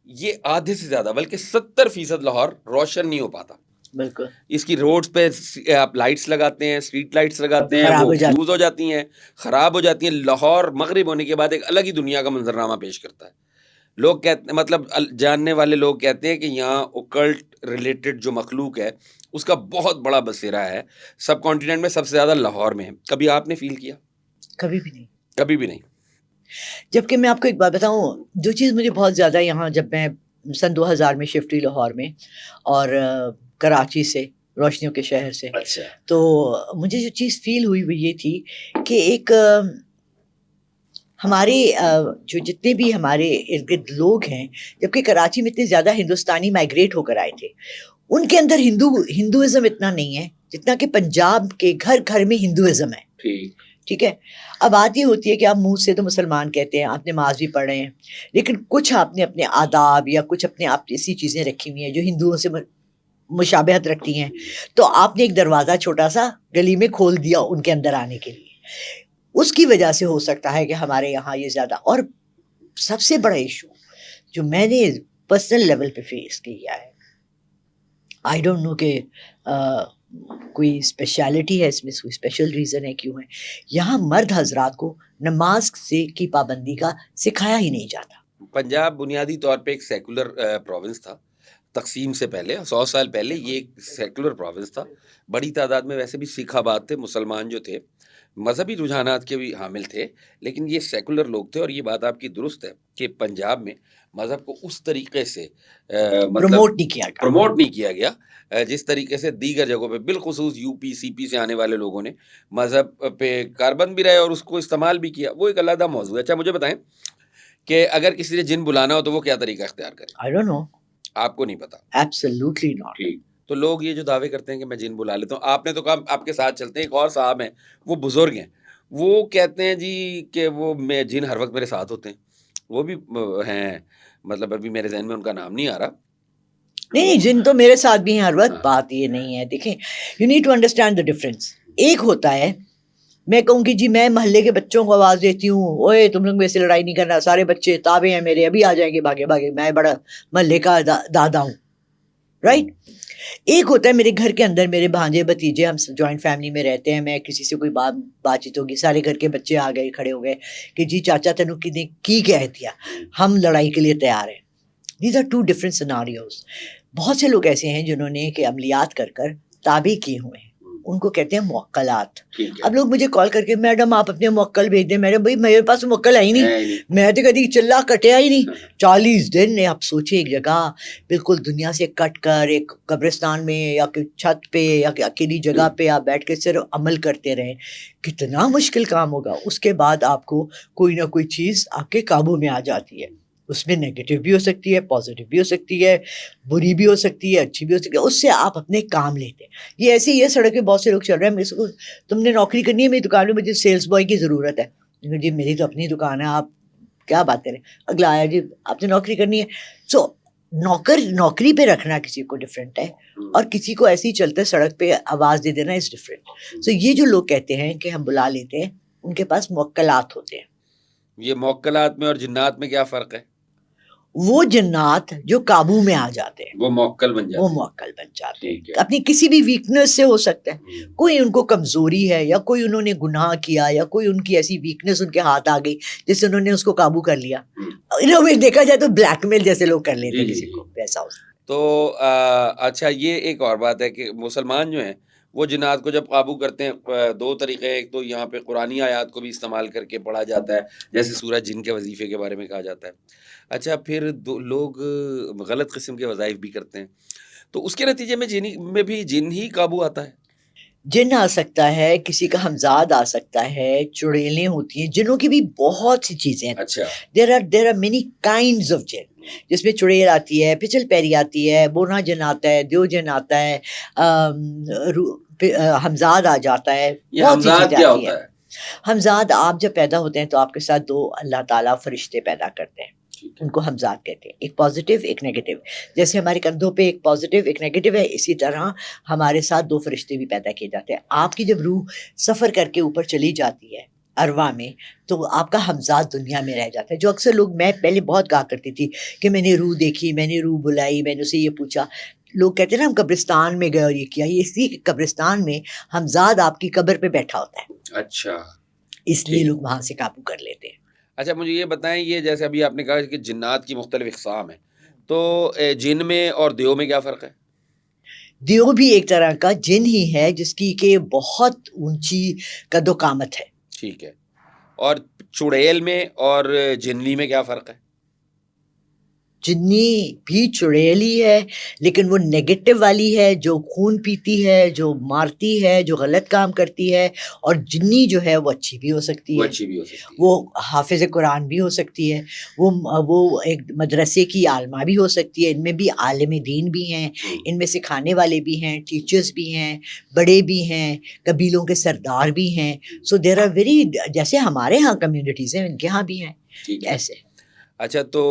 A: یہ آدھے سے زیادہ بلکہ 70% لاہور روشن نہیں ہو پاتا.
B: بالکل.
A: اس کی روڈز پہ آپ لائٹس لگاتے ہیں، اسٹریٹ لائٹس لگاتے ہیں،
B: خراب
A: وہ
B: ہو جاتی
A: فیوز ہو جاتی ہیں، خراب ہو جاتی ہیں. لاہور مغرب ہونے کے بعد ایک الگ ہی دنیا کا منظرنامہ پیش کرتا ہے. لوگ کہتے ہیں، مطلب جاننے والے لوگ کہتے ہیں کہ یہاں اوکلٹ ریلیٹڈ جو مخلوق ہے اس کا بہت بڑا بسیرا ہے. سب کانٹیننٹ میں سب سے زیادہ لاہور میں ہے. کبھی آپ نے فیل کیا؟
B: کبھی بھی نہیں.
A: کبھی بھی نہیں.
B: جبکہ میں آپ کو ایک بات بتاؤں، جو چیز مجھے بہت زیادہ یہاں، جب میں سن 2000 میں شفٹ ہوئی لاہور میں اور کراچی سے، روشنیوں کے شہر سے،
A: اچھا
B: تو مجھے جو چیز فیل ہوئی وہ یہ تھی کہ ایک ہمارے جو جتنے بھی ہمارے ارد گرد لوگ ہیں، جبکہ کراچی میں اتنے زیادہ ہندوستانی مائگریٹ ہو کر آئے تھے، ان کے اندر ہندوازم اتنا نہیں ہے جتنا کہ پنجاب کے گھر گھر میں ہندوازم ہے. ٹھیک ہے. اب بات یہ ہوتی ہے کہ آپ منہ سے تو مسلمان کہتے ہیں، آپ نماز بھی پڑھ رہے ہیں، لیکن کچھ آپ نے اپنے آداب یا کچھ اپنے آپ ایسی چیزیں رکھی ہوئی ہیں جو ہندوؤں سے مشابہت رکھتی ہیں، تو آپ نے ایک دروازہ چھوٹا سا گلی میں کھول دیا ان کے اندر آنے کے لیے. اس کی وجہ سے ہو سکتا ہے کہ ہمارے یہاں یہ زیادہ. اور سب سے بڑا ایشو جو میں نے پرسنل لیول پہ فیس کیا ہے، آئی ڈونٹ نو کہ کوئی اسپیشلٹی ہے اس میں، کوئی اسپیشل ریزن ہے کیوں ہے، یہاں مرد حضرات کو نماز سے کی پابندی کا سکھایا ہی نہیں جاتا.
A: پنجاب بنیادی طور پہ ایک سیکولر پروونس تھا. تقسیم سے پہلے 100 سال پہلے یہ ایک سیکولر پروونس تھا. بڑی تعداد میں ویسے بھی سکھ آباد تھے. مسلمان جو تھے مذہبی رجحانات کے بھی حامل تھے، لیکن یہ سیکولر لوگ تھے. اور یہ بات آپ کی درست ہے کہ پنجاب میں مذہب کو اس طریقے سے
B: پروموٹ نہیں کیا گیا،
A: پروموٹ نہیں کیا گیا جس طریقے سے دیگر جگہوں پہ، بالخصوص یو پی سی پی سے آنے والے لوگوں نے مذہب پہ کاربند بھی رہے اور اس کو استعمال بھی کیا. وہ ایک علیحدہ موضوع ہے. اچھا مجھے بتائیں کہ اگر کسی نے جن بلانا ہو تو وہ کیا طریقہ اختیار کرے؟
B: آئی ڈونٹ نو،
A: آپ کو نہیں پتا؟
B: Absolutely not.
A: ٹھیک. تو لوگ یہ جو دعوے کرتے ہیں کہ میں جن بلا لیتا ہوں، آپ نے تو کہا آپ کے ساتھ چلتے ہیں. ایک اور صاحب ہیں، وہ بزرگ ہیں، وہ کہتے ہیں جی کہ وہ میں جن ہر وقت میرے ساتھ ہوتے ہیں. وہ بھی ہیں، مطلب ابھی میرے ذہن میں ان کا نام نہیں آ رہا.
B: نہیں، جن تو میرے ساتھ بھی ہیں ہر وقت. بات یہ نہیں ہے، دیکھیں you need to understand the difference. ایک ہوتا ہے میں کہوں کہ جی میں محلے کے بچوں کو آواز دیتی ہوں، اوئے تم لوگ ویسے لڑائی نہیں کرنا، سارے بچے تابع ہیں میرے، ابھی آ جائیں گے بھاگے بھاگے، میں بڑا محلے کا دادا ہوں، رائٹ. ایک ہوتا ہے میرے گھر کے اندر میرے بھانجے بھتیجے، ہم جوائنٹ فیملی میں رہتے ہیں، میں کسی سے کوئی بات چیت ہوگی، سارے گھر کے بچے آ گئے، کھڑے ہو گئے کہ جی چاچا تینوں کی کی کہہ دیا، ہم لڑائی کے لیے تیار ہیں. These are two different scenarios. بہت سے لوگ ایسے ہیں جنہوں نے کہ عملیات کر کر تابع کیے ہوئے ہیں، ان کو کہتے ہیں موکلات. اب لوگ مجھے کال کر کے میڈم آپ اپنے موکل بھیج دیں. میڈم بھائی میرے پاس موکل ہے ہی نہیں، میں تو کبھی چلا کٹیا ہی نہیں. 40 دن آپ سوچیں ایک جگہ بالکل دنیا سے کٹ کر ایک قبرستان میں یا کہ چھت پہ یا کہ اکیلی جگہ پہ آپ بیٹھ کے صرف عمل کرتے رہیں، کتنا مشکل کام ہوگا. اس کے بعد آپ کو کوئی نہ کوئی چیز آپ کے قابو میں آ جاتی ہے. اس میں نیگیٹو بھی ہو سکتی ہے، پازیٹیو بھی ہو سکتی ہے، بری بھی ہو سکتی ہے، اچھی بھی ہو سکتی ہے. اس سے آپ اپنے کام لیتے ہیں. یہ ایسے ہی ہے، سڑک پہ بہت سے لوگ چل رہے ہیں، میرے کو تم نے نوکری کرنی ہے میری دکان میں، مجھے سیلس بوائے کی ضرورت ہے. جی میری تو اپنی دکان ہے، آپ کیا بات کریں. اگلا آیا جی آپ نے نوکری کرنی ہے. سو نوکری پہ رکھنا کسی کو ڈفرینٹ ہے، اور کسی کو ایسے ہی چلتے سڑک پہ آواز دے دینا از ڈفرینٹ. سو یہ جو لوگ کہتے ہیں کہ ہم بلا لیتے ہیں، ان کے پاس موکلات ہوتے ہیں.
A: یہ موکلات میں اور جنات میں کیا فرق ہے؟
B: وہ جنات جو قابو میں آ جاتے ہیں
A: وہ موکل بن جاتے
B: وہ
A: ہیں.
B: موکل بن جاتے ہیں. اپنی کسی بھی ویکنس سے ہو سکتا ہے، کوئی ان کو کمزوری ہے یا کوئی انہوں نے گناہ کیا یا کوئی ان کی ایسی ویکنس ان کے ہاتھ آ گئی جس سے انہوں نے اس کو قابو کر لیا. دیکھا جائے تو بلیک میل جیسے لوگ کر لیتے ہیں کسی کو، ویسا ہو سکتا ہے.
A: تو اچھا یہ ایک اور بات ہے کہ مسلمان جو ہیں وہ جنات کو جب قابو کرتے ہیں، دو طریقے ہیں. ایک تو یہاں پہ قرآنی آیات کو بھی استعمال کر کے پڑھا جاتا ہے، جیسے سورہ جن کے وظیفے کے بارے میں کہا جاتا ہے. اچھا پھر لوگ غلط قسم کے وظائف بھی کرتے ہیں، تو اس کے نتیجے میں جن میں بھی جن ہی قابو آتا ہے.
B: جن آ سکتا ہے، کسی کا ہمزاد آ سکتا ہے، چڑیلیں ہوتی ہیں، جنوں کی بھی بہت سی چیزیں ہیں.
A: اچھا
B: there are many kinds of جن، جس میں چڑیل آتی ہے، پچل پیری آتی ہے، بونا جن آتا ہے، دیو جن آتا ہے، ہمزاد آ جاتا ہے.
A: یہ
B: بہت سی
A: حمزاد
B: چیزیں
A: کیا
B: آتی
A: ہوتا
B: ہیں.
A: ہے؟
B: ہمزاد آپ جب پیدا ہوتے ہیں تو آپ کے ساتھ دو اللہ تعالیٰ فرشتے پیدا کرتے ہیں، ان کو ہمزاد کہتے ہیں. ایک پازیٹیو ایک نیگیٹو. جیسے ہمارے کندھوں پہ ایک پازیٹیو ایک نیگیٹو ہے، اسی طرح ہمارے ساتھ دو فرشتے بھی پیدا کیے جاتے ہیں. آپ کی جب روح سفر کر کے اوپر چلی جاتی ہے ارواح میں، تو آپ کا ہمزاد دنیا میں رہ جاتا ہے. جو اکثر لوگ، میں پہلے بہت کہا کرتی تھی کہ میں نے روح دیکھی، میں نے روح بلائی، میں نے اسے یہ پوچھا. لوگ کہتے ہیں نا ہم قبرستان میں گئے اور یہ کیا. یہ اس لیے کہ قبرستان میں ہمزاد آپ کی قبر پہ بیٹھا ہوتا ہے،
A: اچھا
B: اس لیے لوگ وہاں سے قابو کر لیتے ہیں.
A: اچھا مجھے یہ بتائیں، یہ جیسے ابھی آپ نے کہا کہ جنات کی مختلف اقسام ہیں، تو جن میں اور دیو میں کیا فرق ہے؟
B: دیو بھی ایک طرح کا جن ہی ہے جس کی کہ بہت اونچی قد و قامت ہے.
A: ٹھیک ہے. اور چڑیل میں اور جنلی میں کیا فرق ہے؟
B: جتنی بھی چڑیلی ہے لیکن وہ نیگیٹو والی ہے، جو خون پیتی ہے، جو مارتی ہے، جو غلط کام کرتی ہے، اور جنی جو ہے وہ اچھی بھی ہو سکتی
A: وہ
B: ہے،
A: اچھی بھی ہو سکتی ہے.
B: وہ حافظ قرآن بھی ہو سکتی ہے، وہ ایک مدرسے کی عالمہ بھی ہو سکتی ہے. ان میں بھی عالم دین بھی ہیں، ان میں سکھانے والے بھی ہیں، ٹیچرز بھی ہیں، بڑے بھی ہیں، قبیلوں کے سردار بھی ہیں. سو دیر آر ویری، جیسے ہمارے ہاں کمیونٹیز ہیں ان کے ہاں بھی ہیں
A: ٹھیک ہے.
B: ایسے.
A: اچھا، تو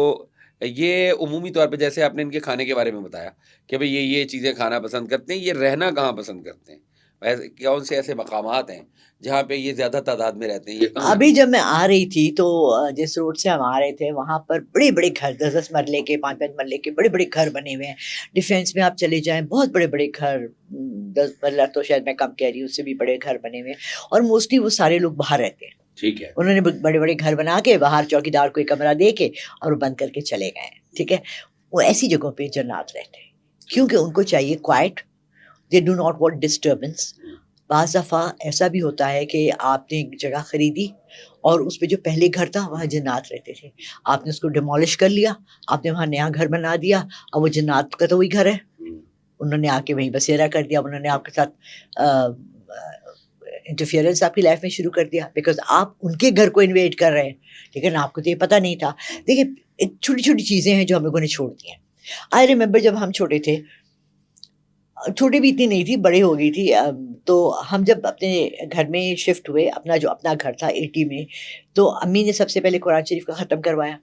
A: یہ عمومی طور پہ جیسے آپ نے ان کے کھانے کے بارے میں بتایا کہ بھئی یہ چیزیں کھانا پسند کرتے ہیں، یہ رہنا کہاں پسند کرتے ہیں؟ ایسے کون سے ایسے مقامات ہیں جہاں پہ یہ زیادہ تعداد میں رہتے ہیں؟ یہ کہاں
B: ابھی جب میں آ رہی تھی تو جس روڈ سے ہم آ رہے تھے وہاں پر بڑے بڑے گھر، 10 مرلے کے، 5 مرلے کے بڑے بڑے گھر بنے ہوئے ہیں. ڈیفینس میں آپ چلے جائیں، بہت بڑے بڑے گھر، 10 مرلہ تو شاید میں کم کہہ رہی ہوں، اس سے بھی بڑے گھر بنے ہوئے ہیں. اور موسٹلی وہ سارے لوگ باہر رہتے ہیں.
A: ٹھیک ہے.
B: انہوں نے بڑے بڑے گھر بنا کے باہر چوکی دار کو ایک کمرہ دے کے اور وہ بند کر کے چلے گئے ہیں. ٹھیک ہے. وہ ایسی جگہوں پہ جنات رہتے ہیں کیونکہ ان کو چاہیے quite. They do not want disturbance. بعض دفعہ ایسا بھی ہوتا ہے کہ آپ نے ایک جگہ خریدی اور اس پہ جو پہلے گھر تھا وہاں جنات رہتے تھے، آپ نے اس کو ڈیمولش کر لیا، آپ نے وہاں نیا گھر بنا دیا، اور وہ جنات کا تو وہی گھر ہے، انہوں نے آ کے وہیں بسیرا کر دیا، انہوں نے آپ کے ساتھ انٹرفیئرنس آپ کی لائف میں شروع کر دیا، بیکاز آپ ان کے گھر کو انویٹ کر رہے ہیں، لیکن آپ کو تو یہ پتہ نہیں تھا. دیکھیے چھوٹی چھوٹی چیزیں ہیں جو ہم لوگوں نے چھوڑ دی ہیں. آئی ریمبر جب ہم چھوٹے تھے، چھوٹی بھی اتنی نہیں تھی، بڑے ہو گئی تھی، تو ہم جب اپنے گھر میں شفٹ ہوئے، اپنا گھر تھا 80 میں، تو امی نے سب سے پہلے قرآن شریف کا ختم کروایا،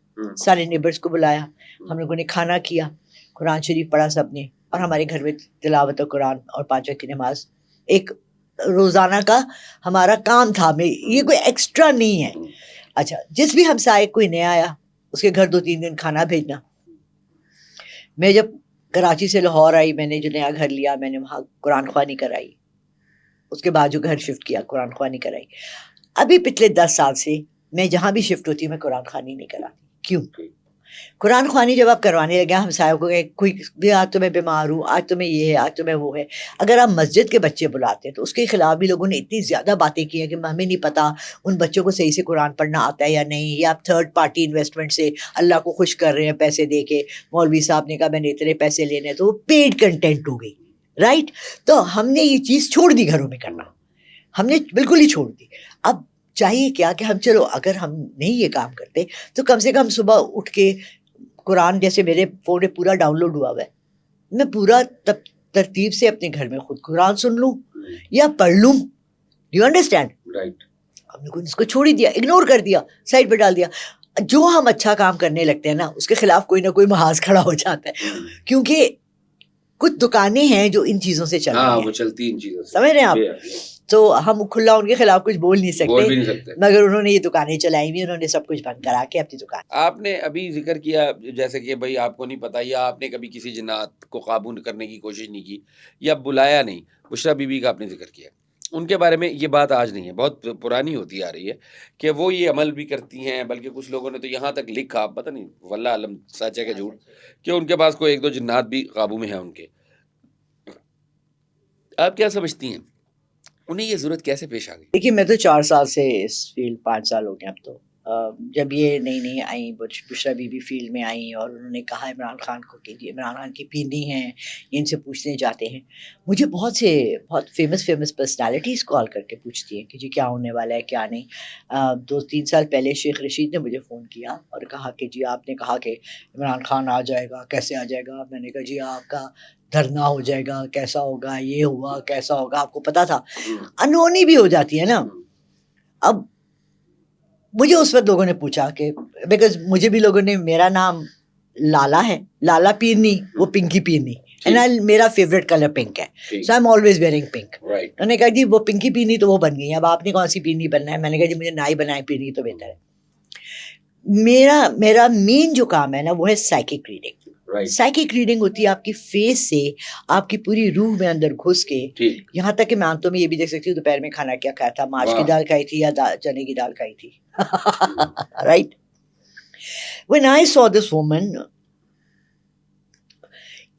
B: سارے نیبرز کو بلایا، ہم لوگوں نے کھانا کیا، قرآن شریف پڑھا سب نے، اور ہمارے گھر میں تلاوت قرآن اور 5 وقت کی نماز ایک روزانہ کا ہمارا کام تھا. یہ کوئی ایکسٹرا نہیں ہے. اچھا، جس بھی ہمسائے کوئی نیا آیا اس کے گھر 2-3 دن کھانا بھیجنا. میں جب کراچی سے لاہور آئی، میں نے جو نیا گھر لیا، میں نے وہاں قرآن خوانی کرائی، اس کے بعد جو گھر شفٹ کیا قرآن خوانی کرائی. ابھی پچھلے 10 سال سے میں جہاں بھی شفٹ ہوتی ہوں میں قرآن خوانی نہیں کراتی. کیوں؟ قرآن خوانی جب آپ کروانے لگے ہمسایوں کو کہ کوئی بھی آج تو میں بیمار ہوں، آج تو میں یہ ہے، آج تو میں وہ ہے، اگر آپ مسجد کے بچے بلاتے ہیں تو اس کے خلاف بھی لوگوں نے اتنی زیادہ باتیں کی ہیں کہ ہمیں نہیں پتا ان بچوں کو صحیح سے قرآن پڑھنا آتا ہے یا نہیں، یا آپ تھرڈ پارٹی انویسٹمنٹ سے اللہ کو خوش کر رہے ہیں پیسے دے کے. مولوی صاحب نے کہا میں نے اتنے پیسے لینے ہیں، تو وہ پیڈ کنٹینٹ ہو گئی، رائٹ. تو ہم نے یہ چیز چھوڑ دی، گھروں میں کرنا ہم نے بالکل ہی چھوڑ دی. اب چاہیے کیا کہ ہم چلو اگر ہم نہیں یہ کام کرتے تو کم سے کم صبح اٹھ کے قرآن، جیسے میرے فون میں پورا ڈاؤن لوڈ ہوا ہوا ہے، میں پورا ترتیب سے اپنے گھر میں خود قرآن سن لوں یا پڑھ لوں. You understand?
A: رائٹ.
B: ہم نے اس کو چھوڑ ہی دیا، اگنور کر دیا، سائڈ پہ ڈال دیا. جو ہم اچھا کام کرنے لگتے ہیں نا اس کے خلاف کوئی نہ کوئی محاذ کھڑا ہو جاتا ہے، کیونکہ کچھ دکانیں ہیں جو ان چیزوں سے چل رہی ہیں،
A: وہ چلتی ان چیزوں سے،
B: سمجھ رہے ہیں آپ. تو ہم کھلا ان کے خلاف کچھ بول نہیں سکتے، مگر انہوں نے یہ دکانیں چلائی ہوئی، انہوں نے سب کچھ بند کرا کے اپنی دکان.
A: آپ نے ابھی ذکر کیا جیسے کہ بھائی آپ کو نہیں پتا، یا آپ نے کبھی کسی جنات کو قابو کرنے کی کوشش نہیں کی یا بلایا نہیں. بشریٰ بی بی کا آپ نے ذکر کیا، ان کے بارے میں یہ بات آج نہیں ہے، بہت پرانی ہوتی آ رہی ہے کہ وہ یہ عمل بھی کرتی ہیں، بلکہ کچھ لوگوں نے تو یہاں تک لکھا، پتہ نہیں واللہ علم سچ ہے کہ جھوٹ، کہ ان کے پاس کوئی 1-2 جنات بھی قابو میں ہیں ان کے. آپ کیا سمجھتی ہیں انہیں یہ ضرورت کیسے پیش آ گئی؟
B: دیکھیے میں تو 4 سال سے اس فیلڈ، 5 سال ہو گئے اب تو. جب یہ نئی آئیں بشریٰ بی بی فیلڈ میں آئیں اور انہوں نے کہا عمران خان کو کہ عمران خان کی پینی ہیں، ان سے پوچھنے جاتے ہیں. مجھے بہت فیمس پرسنالٹیز کال کر کے پوچھتی ہیں کہ جی کیا ہونے والا ہے کیا نہیں. 2-3 سال پہلے شیخ رشید نے مجھے فون کیا اور کہا کہ جی آپ نے کہا کہ عمران خان آ جائے گا، کیسے آ جائے گا؟ میں نے کہا جی آپ کا دھرنا ہو جائے گا، کیسا ہوگا، یہ ہوا کیسا ہوگا. آپ کو پتا تھا، انہونی بھی ہو جاتی ہے نا. اب مجھے اس وقت لوگوں نے پوچھا کہ بیکاز مجھے بھی لوگوں نے، میرا نام لالا ہے، لالا پیرنی، وہ پنکی پیرنی، میرا فیوریٹ کلر پنک ہے، so I am always wearing pink. انہوں نے کہا جی وہ پنکی پیرنی تو وہ بن گئی، اب آپ نے کون سی پیرنی بننا ہے؟ میں نے کہا جی مجھے نہ ہی بنائے پیرنی تو بہتر ہے. میرا مین جو کام ہے نا وہ ہے سائیکک ریڈنگ. سائیکک ریڈنگ ہوتی ہے آپ کی فیس سے آپ کی پوری روح میں اندر گھس کے، یہاں تک کہ میں آنتوں میں یہ بھی دیکھ سکتی ہوں دوپہر میں کھانا کیا کھایا تھا، ماش کی دال کھائی تھی یا چنے کی دال کھائی تھی. Right. When I saw this woman,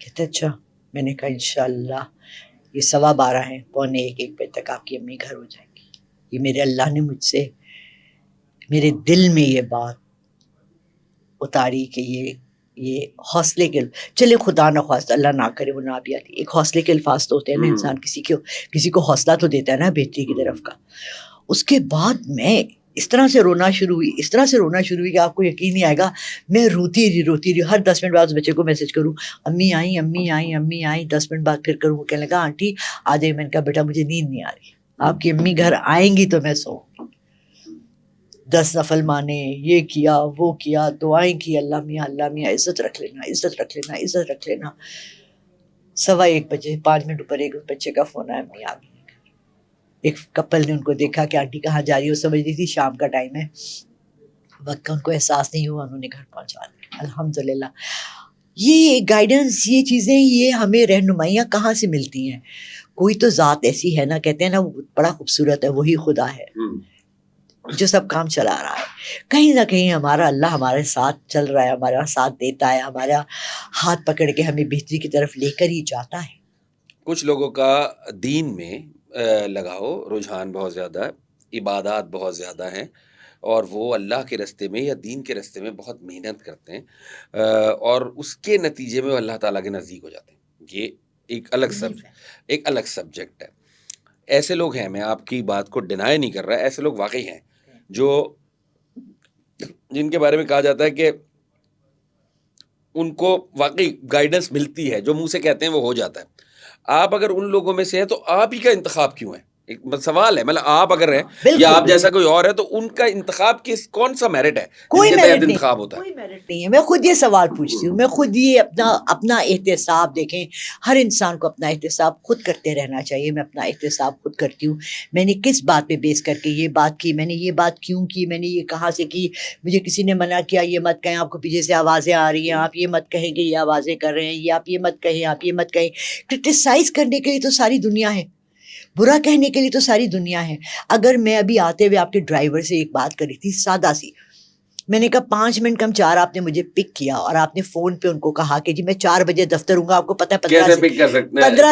B: کہتے اچھا. میں نے کہا انشاءاللہ یہ 12:15 ہیں، 12:45 بجے تک آپ کی امی گھر ہو جائیں گی. یہ میرے اللہ نے مجھ سے میرے دل میں یہ بات اتاری کہ یہ حوصلے کے چلے خدا نہ خواستہ اللہ نہ کرے وہ نہ بھی آتی، ایک حوصلے کے الفاظ تو ہوتے ہیں نا، انسان کسی کو حوصلہ تو دیتا ہے نا بہتری کی طرف کا. اس کے بعد میں اس طرح سے رونا شروع ہوئی کہ آپ کو یقین نہیں آئے گا. میں روتی رہی ہر 10 منٹ بعد اس بچے کو میسج کروں امی آئیں 10 منٹ بعد پھر کروں. وہ کہنے لگا آنٹی آ جائے. میں نے کہا بیٹا مجھے نیند نہیں آ رہی، آپ کی امی گھر آئیں گی تو میں سو. 10 نفل مانے، یہ کیا وہ کیا، دعائیں کی اللہ میاں عزت رکھ لینا. 1:15 بجے 5 منٹ اوپر ایک بچے کا فون آیا، امی آ گئی. ایک کپل نے ان کو دیکھا کہ آنٹی کہاں جا رہی ہے، وہ سمجھ رہی تھی شام کا ٹائم ہے، وقت کا ان کو احساس نہیں ہوا، انہوں نے گھر پہنچا دیا الحمدللہ. یہ گائیڈنس، یہ چیزیں، یہ ہمیں رہنمائیاں کہاں سے ملتی ہیں؟ کوئی تو ذات ایسی ہے نا، کہتے ہیں نا وہ بڑا خوبصورت ہے، وہی خدا ہے جو سب کام چلا رہا ہے. کہیں نہ کہیں ہمارا اللہ ہمارے ساتھ چل رہا ہے، ہمارا ساتھ دیتا ہے، ہمارا ہاتھ پکڑ کے ہمیں بہتری کی طرف لے کر ہی جاتا ہے.
A: کچھ لوگوں کا دین میں لگاؤ رجحان بہت زیادہ ہے، عبادات بہت زیادہ ہیں، اور وہ اللہ کے راستے میں یا دین کے راستے میں بہت محنت کرتے ہیں، اور اس کے نتیجے میں وہ اللہ تعالیٰ کے نزدیک ہو جاتے ہیں. یہ ایک الگ سبجیکٹ ہے. ایسے لوگ ہیں، میں آپ کی بات کو ڈینائی نہیں کر رہا، ایسے لوگ واقعی ہیں جن کے بارے میں کہا جاتا ہے کہ ان کو واقعی گائیڈنس ملتی ہے، جو منہ سے کہتے ہیں وہ ہو جاتا ہے. آپ اگر ان لوگوں میں سے ہیں تو آپ ہی کا انتخاب کیوں ہے؟ ایک سوال ہے، مطلب آپ اگر ہیں یا آپ جیسا کوئی اور ہے تو ان کا انتخاب کون سا میرٹ ہے
B: کوئی
A: جس کے
B: میرٹ
A: تحت انتخاب ہوتا ہے؟
B: کوئی میرٹ نہیں ہے. میں خود یہ سوال پوچھتی ہوں، میں خود یہ اپنا احتساب دیکھیں. ہر انسان کو اپنا احتساب خود کرتے رہنا چاہیے. میں اپنا احتساب خود کرتی ہوں. میں نے کس بات پہ بیس کر کے یہ بات کی، میں نے یہ بات کیوں کی، میں نے یہ کہاں سے کی. مجھے کسی نے منع کیا یہ مت کہیں، آپ کو پیچھے سے آوازیں آ رہی ہیں، آپ یہ مت کہیں کہ یہ آوازیں کر رہے ہیں، یہ آپ یہ مت کہیں، آپ یہ مت کہیں. کرٹیسائز کرنے کے لیے تو ساری دنیا ہے، برا کہنے کے لیے تو ساری دنیا ہے. اگر میں ابھی آتے ہوئے آپ کے ڈرائیور سے ایک بات کری تھی سادہ سی، میں نے کہا 5 منٹ کم 4 آپ نے مجھے پک کیا اور آپ نے فون پہ ان کو کہا کہ جی میں 4 بجے دفتر ہوں گا. آپ کو پتہ ہے 15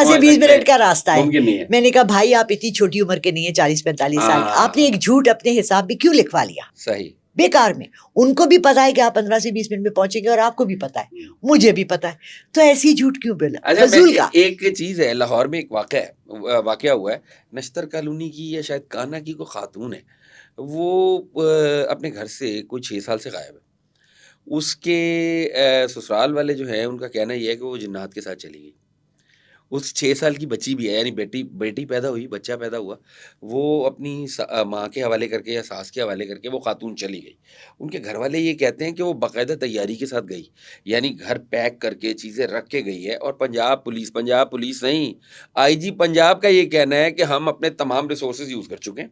B: سے 20 منٹ کا راستہ ہے. میں نے کہا بھائی آپ اتنی چھوٹی عمر کے نہیں ہیں، 40-45 سال. آپ نے ایک جھوٹ اپنے حساب بھی کیوں لکھوا لیا؟
A: صحیح، بیکار
B: میں. ان کو بھی پتا ہے کہ آپ 15 سے 20 منٹ میں پہنچیں گے، اور آپ کو بھی پتا ہے، مجھے بھی پتا ہے، تو ایسی جھوٹ کیوں بولا؟ فضول کا.
A: ایک چیز ہے، لاہور میں ایک واقعہ ہوا ہے، نشتر کالونی کی یا شاید کانا کی کوئی خاتون ہے، وہ اپنے گھر سے کوئی 6 سال سے غائب ہے. اس کے سسرال والے جو ہیں ان کا کہنا یہ ہے کہ وہ جنات کے ساتھ چلی گئی. اس 6 سال کی بچی بھی ہے، یعنی بیٹی پیدا ہوئی، بچہ پیدا ہوا، وہ اپنی ماں کے حوالے کر کے یا ساس کے حوالے کر کے وہ خاتون چلی گئی. ان کے گھر والے یہ کہتے ہیں کہ وہ باقاعدہ تیاری کے ساتھ گئی، یعنی گھر پیک کر کے چیزیں رکھ کے گئی ہے. اور پنجاب پولیس نہیں، آئی جی پنجاب کا یہ کہنا ہے کہ ہم اپنے تمام ریسورسز یوز کر چکے ہیں.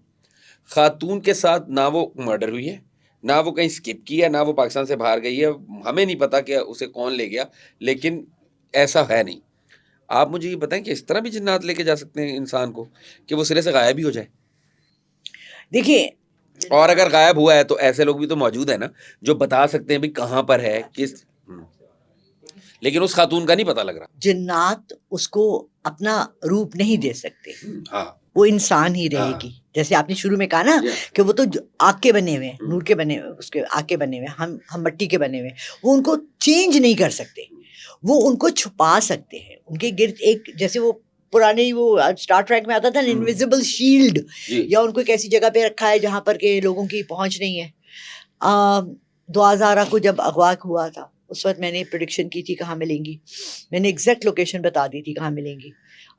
A: خاتون کے ساتھ نہ وہ مرڈر ہوئی ہے، نہ وہ کہیں اسکپ کی ہے، نہ وہ پاکستان سے باہر گئی ہے. ہمیں نہیں پتا کہ اسے کون لے گیا، لیکن ایسا ہے نہیں. آپ مجھے یہ بتائیں کہ اس طرح بھی جنات لے کے جا سکتے ہیں انسان کو کہ وہ سرے سے غائب ہی ہو جائے؟
B: دیکھیے،
A: اور اگر غائب ہوا ہے تو ایسے لوگ بھی تو موجود ہیں نا جو بتا سکتے ہیں بھی کہاں پر ہے، کس، لیکن اس خاتون کا نہیں پتا لگ رہا.
B: جنات اس کو اپنا روپ نہیں دے سکتے،
A: ہاں،
B: وہ انسان ہی رہے گی. جیسے آپ نے شروع میں کہا نا کہ وہ تو آگ کے بنے ہوئے ہیں، نور کے بنے ہوئے، اس کے آگ کے بنے ہوئے، ہم مٹی کے بنے ہوئے. وہ ان کو چینج نہیں کر سکتے، وہ ان کو چھپا سکتے ہیں. ان کے گرد ایک، جیسے وہ پرانے وہ اسٹار ٹریک میں آتا تھا نا، انویزیبل شیلڈ، یا ان کو ایک ایسی جگہ پہ رکھا ہے جہاں پر کہ لوگوں کی پہنچ نہیں ہے. 2011 کو جب اغوا ہوا تھا، اس وقت میں نے پریڈکشن کی تھی کہاں ملیں گی، میں نے ایگزیکٹ لوکیشن بتا دی تھی کہاں ملیں گی.